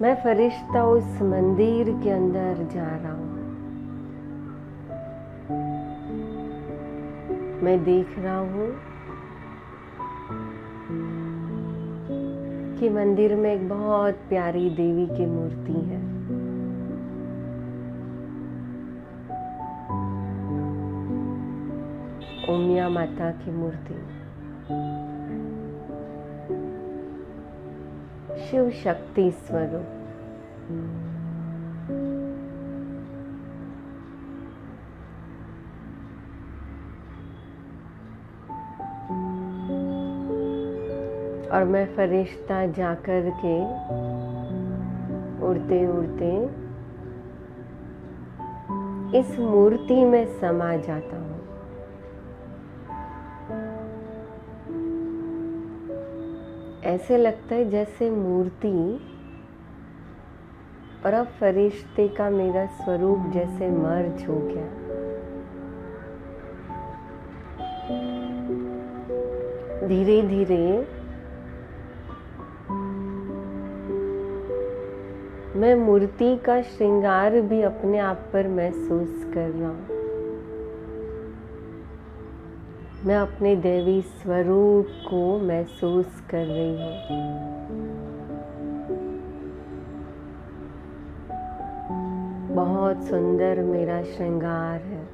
मैं फरिश्ता उस मंदिर के अंदर जा रहा हूँ। मैं देख रहा हूँ कि मंदिर में एक बहुत प्यारी देवी की मूर्ति है। उमिया माता की मूर्ति, शिव शक्ति स्वरूप। और मैं फरिश्ता जाकर के उड़ते उड़ते इस मूर्ति में समा जाता हूँ। ऐसे लगता है जैसे मूर्ति और अब फरिश्ते का मेरा स्वरूप जैसे मर्ज हो गया। धीरे धीरे मैं मूर्ति का श्रृंगार भी अपने आप पर महसूस कर रहा हूँ। मैं अपने देवी स्वरूप को महसूस कर रही हूँ। बहुत सुंदर मेरा श्रृंगार है।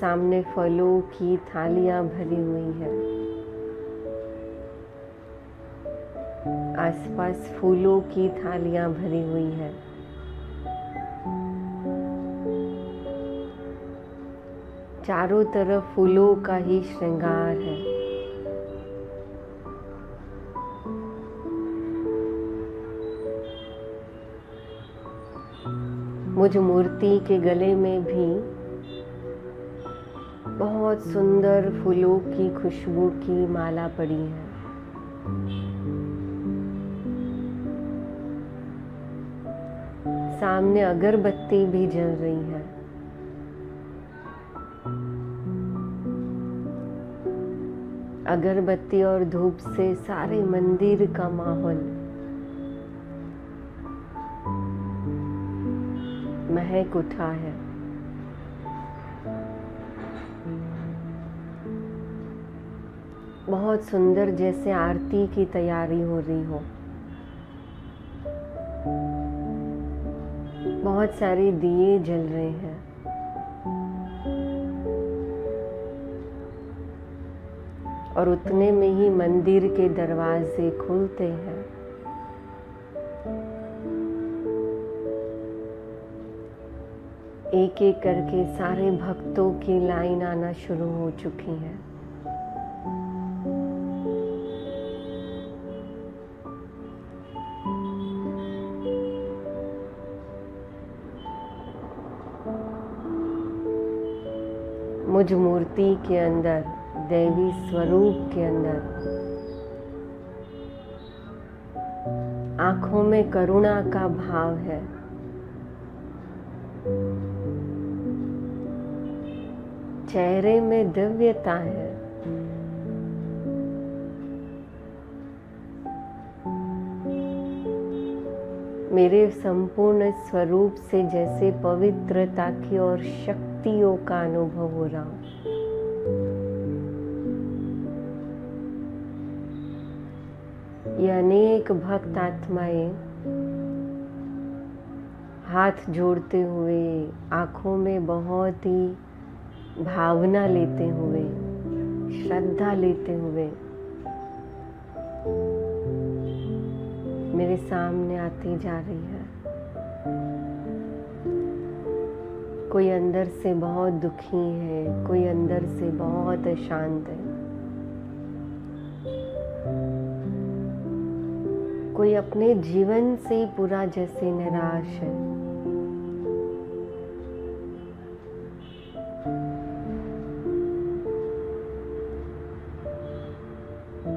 सामने फलों की थालियां भरी हुई है। आसपास फूलों की थालियां भरी हुई है। चारों तरफ फूलों का ही श्रृंगार है। मुझ मूर्ति के गले में भी बहुत सुंदर फूलों की खुशबू की माला पड़ी है। सामने अगरबत्ती भी जल रही है। अगरबत्ती और धूप से सारे मंदिर का माहौल महक उठा है। बहुत सुंदर, जैसे आरती की तैयारी हो रही हो। बहुत सारे दिए जल रहे हैं। और उतने में ही मंदिर के दरवाजे खुलते हैं। एक एक करके सारे भक्तों की लाइन आना शुरू हो चुकी है। मुझ मूर्ति के अंदर, दैवी स्वरूप के अंदर आंखों में करुणा का भाव है। चेहरे में दिव्यता है। मेरे संपूर्ण स्वरूप से जैसे पवित्रता की और शक्तियों का अनुभव हो रहा हो। ये अनेक भक्त आत्माएं हाथ जोड़ते हुए, आंखों में बहुत ही भावना लेते हुए, श्रद्धा लेते हुए मेरे सामने आती जा रही है। कोई अंदर से बहुत दुखी है, कोई अंदर से बहुत अशांत है, कोई अपने जीवन से पूरा जैसे निराश है।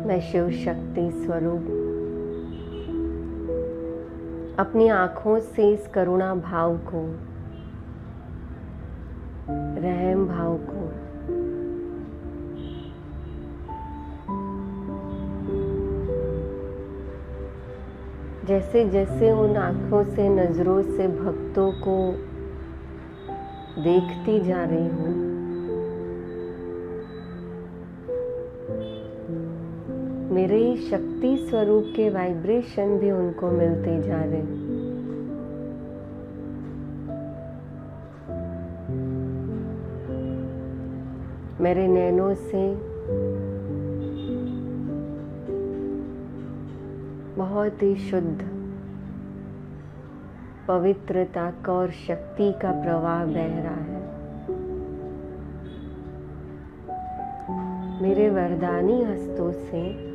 मैं शिव शक्ति स्वरूप अपनी आंखों से इस करुणा भाव को, रहम भाव को जैसे जैसे उन आंखों से, नजरों से भक्तों को देखती जा रही हूँ, मेरे शक्ति स्वरूप के वाइब्रेशन भी उनको मिलते जा रहे हैं। मेरे नैनों से बहुत ही शुद्ध पवित्रता का और शक्ति का प्रवाह बह रहा है। मेरे वरदानी हस्तों से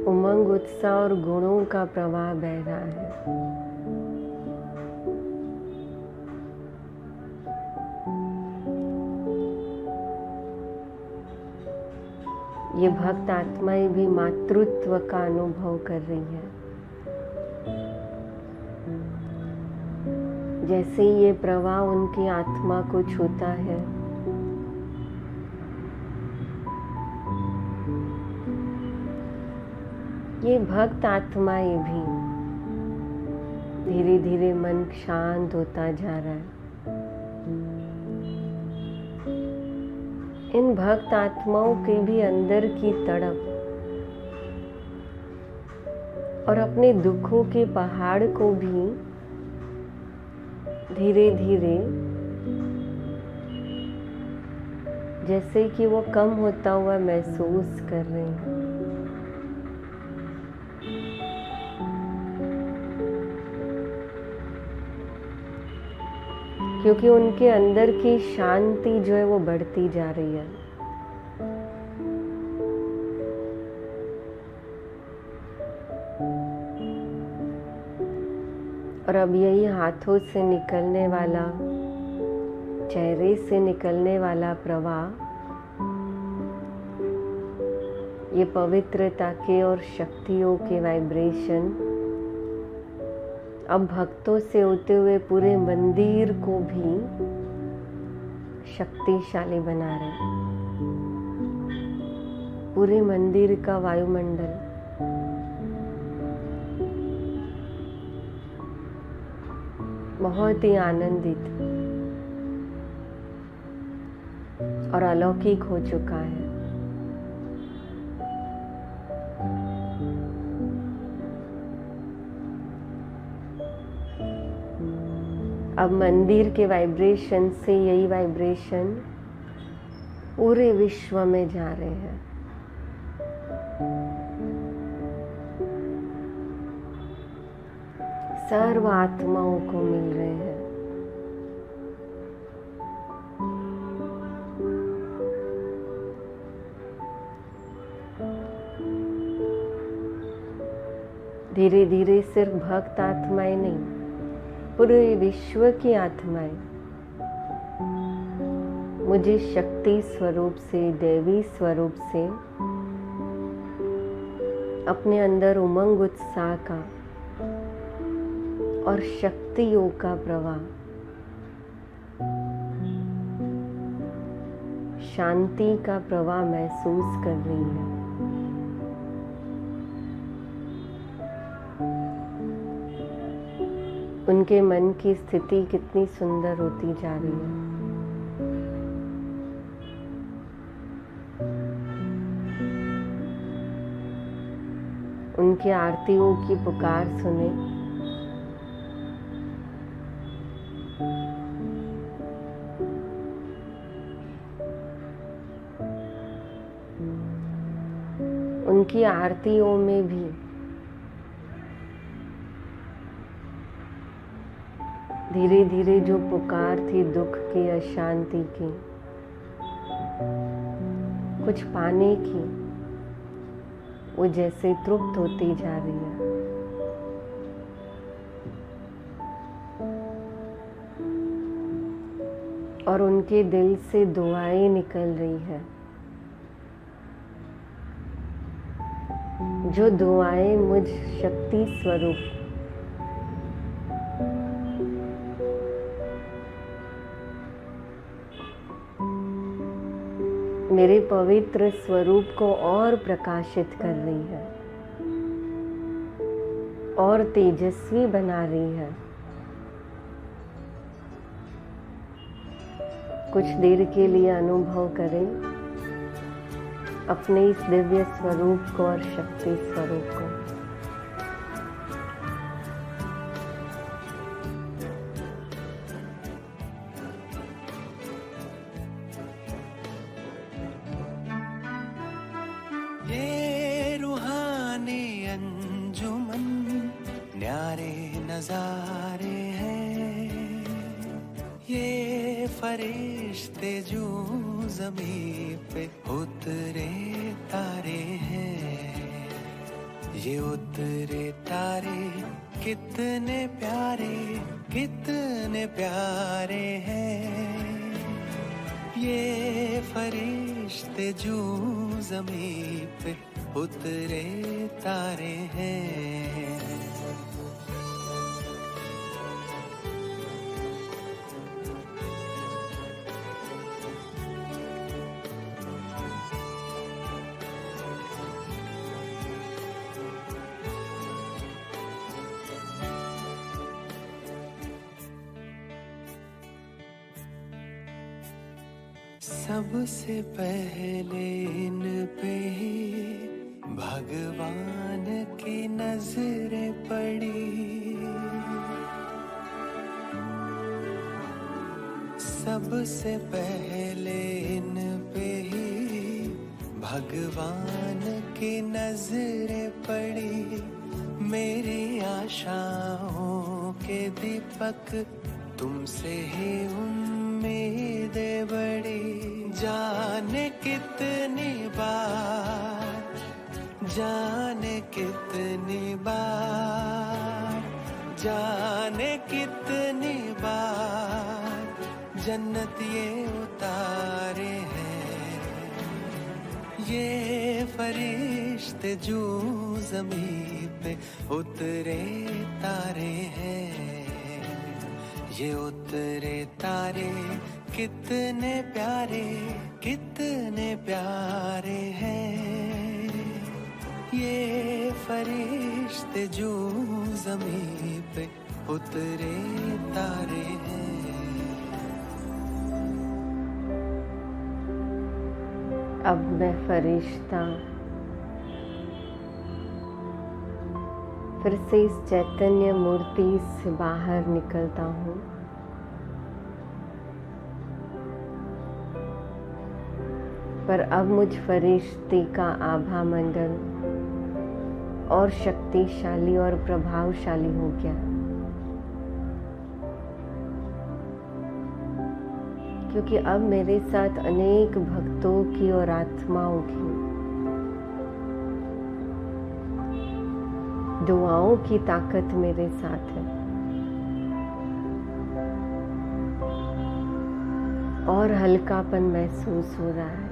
उमंग, उत्साह और गुणों का प्रवाह बह रहा है। ये भक्त आत्माएं भी मातृत्व का अनुभव कर रही हैं। जैसे ये प्रवाह उनकी आत्मा को छूता है, ये भक्त आत्माएं भी धीरे धीरे मन शांत होता जा रहा है। इन भक्त आत्माओं के भी अंदर की तड़प और अपने दुखों के पहाड़ को भी धीरे धीरे जैसे कि वो कम होता हुआ महसूस कर रहे हैं। क्योंकि उनके अंदर की शांति जो है वो बढ़ती जा रही है। और अब यही हाथों से निकलने वाला, चेहरे से निकलने वाला प्रवाह, ये पवित्रता के और शक्तियों के वाइब्रेशन अब भक्तों से होते हुए पूरे मंदिर को भी शक्तिशाली बना रहे हैं। पूरे मंदिर का वायुमंडल बहुत ही आनंदित और अलौकिक हो चुका है। अब मंदिर के वाइब्रेशन से यही वाइब्रेशन पूरे विश्व में जा रहे हैं। सर्व आत्माओं को मिल रहे हैं। धीरे धीरे सिर्फ भक्त आत्माएं नहीं, पूरे विश्व की आत्माएं मुझे शक्ति स्वरूप से, दैवी स्वरूप से अपने अंदर उमंग उत्साह का और शक्ति योग का प्रवाह, शांति का प्रवाह महसूस कर रही है। उनके मन की स्थिति कितनी सुंदर होती जा रही है। उनकी आरतियों की पुकार सुने, उनकी आरतियों में भी धीरे धीरे जो पुकार थी दुख की, अशांति की, कुछ पाने की, वो जैसे तृप्त होती जा रही है। और उनके दिल से दुआएं निकल रही है, जो दुआएं मुझ शक्ति स्वरूप मेरे पवित्र स्वरूप को और प्रकाशित कर रही है और तेजस्वी बना रही है। कुछ देर के लिए अनुभव करें अपने इस दिव्य स्वरूप को और शक्ति स्वरूप को। ये रूहानी अंजुमन न्यारे नजारे हैं, ये फरिश्ते जो ज़मीं पे उतरे तारे हैं, ये उतरे तारे कितने प्यारे हैं, ये फरिश्ते जो ज़मीं पे उतरे तारे हैं। सबसे पहले इन पे ही भगवान की नजरें पड़ी, सबसे पहले इन पे ही भगवान की नजरें पड़ी। मेरी आशाओं के दीपक तुमसे ही उम्मीदें बड़ी। जाने कितनी बार, जाने कितनी बार, जाने कितनी बार जन्नत ये उतारे हैं, ये फरिश्ते जो ज़मीं पे उतरे तारे हैं, ये उतरे तारे कितने प्यारे हैं, ये फरिश्ते जो ज़मीं पे उतरे तारे हैं। अब मैं फरिश्ता फिर से इस चैतन्य मूर्ति से बाहर निकलता हूँ। पर अब मुझ फरिश्ते का आभा मंडल और शक्तिशाली और प्रभावशाली हो गया, क्योंकि अब मेरे साथ अनेक भक्तों की और आत्माओं की दुआओं की ताकत मेरे साथ है और हल्कापन महसूस हो रहा है।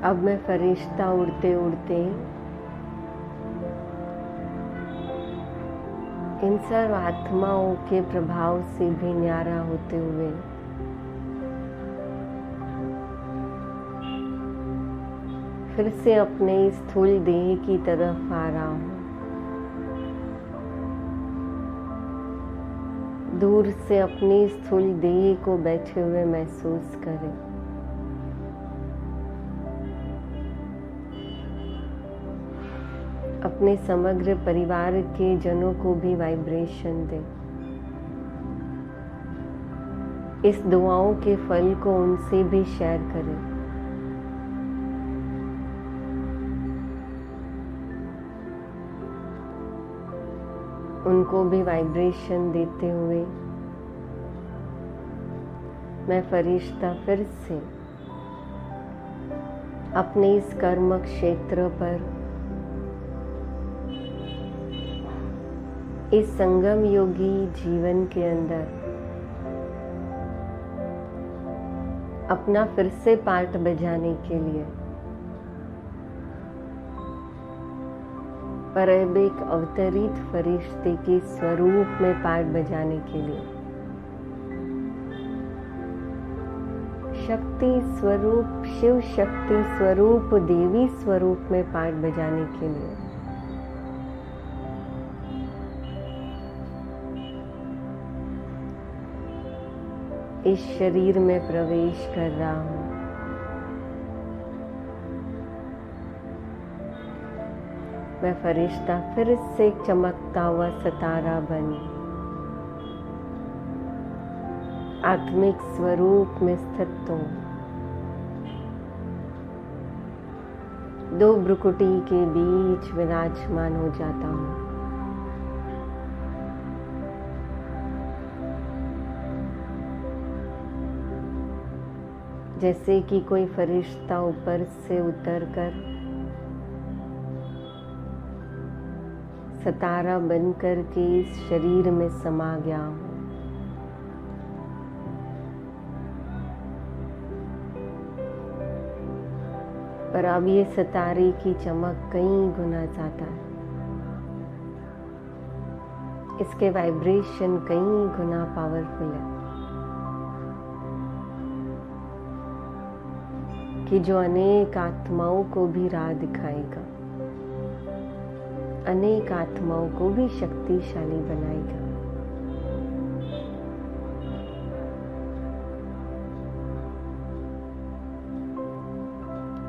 अब मैं फरिश्ता उड़ते उड़ते इन सर्व आत्माओं के प्रभाव से भी न्यारा होते हुए फिर से अपने स्थूल देह की तरफ आ रहा हूं। दूर से अपनी स्थूल देह को बैठे हुए महसूस करें। अपने समग्र परिवार के जनों को भी वाइब्रेशन दें। इस दुआओं के फल को उनसे भी शेयर करें। उनको भी वाइब्रेशन देते हुए मैं फरिश्ता फिर से अपने इस कर्म क्षेत्र पर, इस संगम योगी जीवन के अंदर अपना फिर से पार्ट बजाने के लिए, पर अब एक अवतरित फरिश्ते के स्वरूप में पार्ट बजाने के लिए, शक्ति स्वरूप, शिव शक्ति स्वरूप, देवी स्वरूप में पार्ट बजाने के लिए इस शरीर में प्रवेश कर रहा हूं। मैं फरिश्ता फिर से चमकता हुआ सितारा बन आत्मिक स्वरूप में स्थित हूं। दो भ्रुकुटी के बीच विराजमान हो जाता हूं। जैसे कि कोई फरिश्ता ऊपर से उतरकर सितारा बनकर के इस शरीर में समा गया हूं। पर अब ये सितारे की चमक कई गुना ज्यादा है। इसके वाइब्रेशन कई गुना पावरफुल है कि जो अनेक आत्माओं को भी राह दिखाएगा, अनेक आत्माओं को भी शक्तिशाली बनाएगा।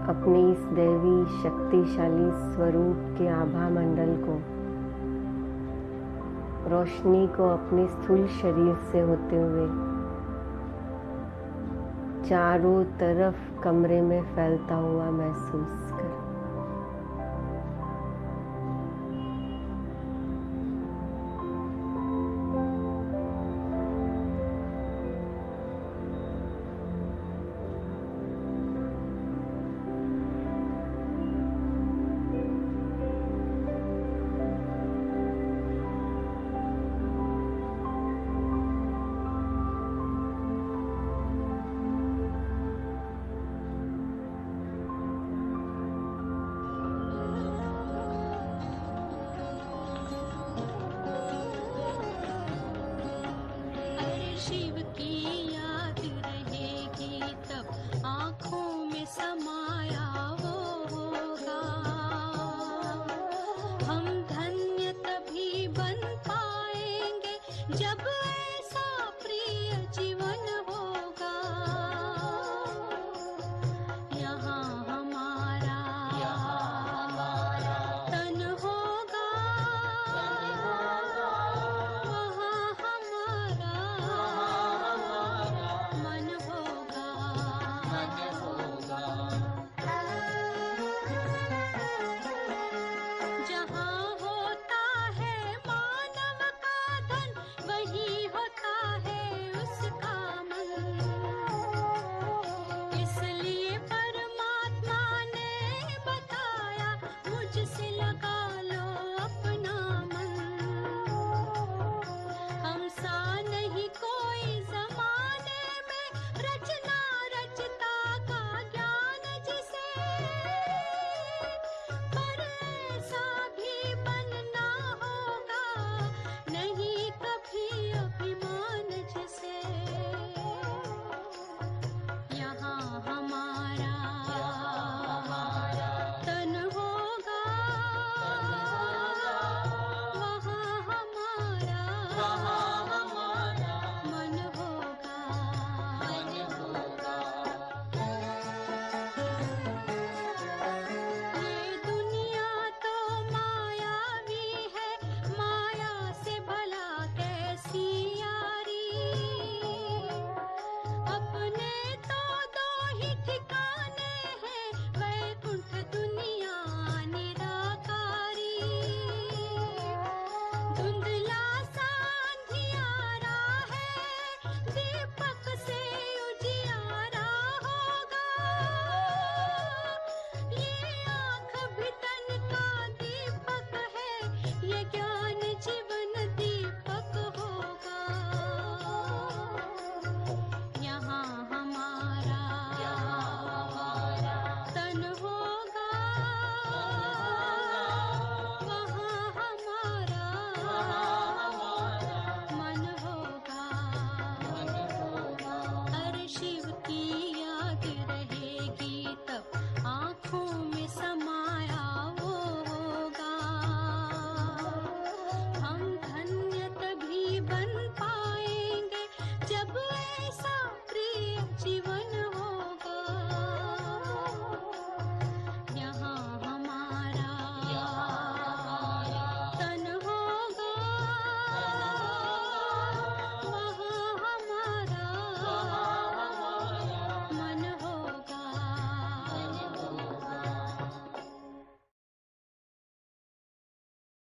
अपने इस दैवी शक्तिशाली स्वरूप के आभा मंडल को, रोशनी को अपने स्थूल शरीर से होते हुए चारों तरफ कमरे में फैलता हुआ महसूस कर। शिव की याद रहेगी तब आँखों में समाया वो होगा। हम धन्य तभी बन पाएंगे जब ऐसा प्रिय जीवन होगा। यहाँ हमारा तन होगा, वहाँ हमारा मन होगा। जहाँ होता है मानव का धन, वही होता है उसका ये क्या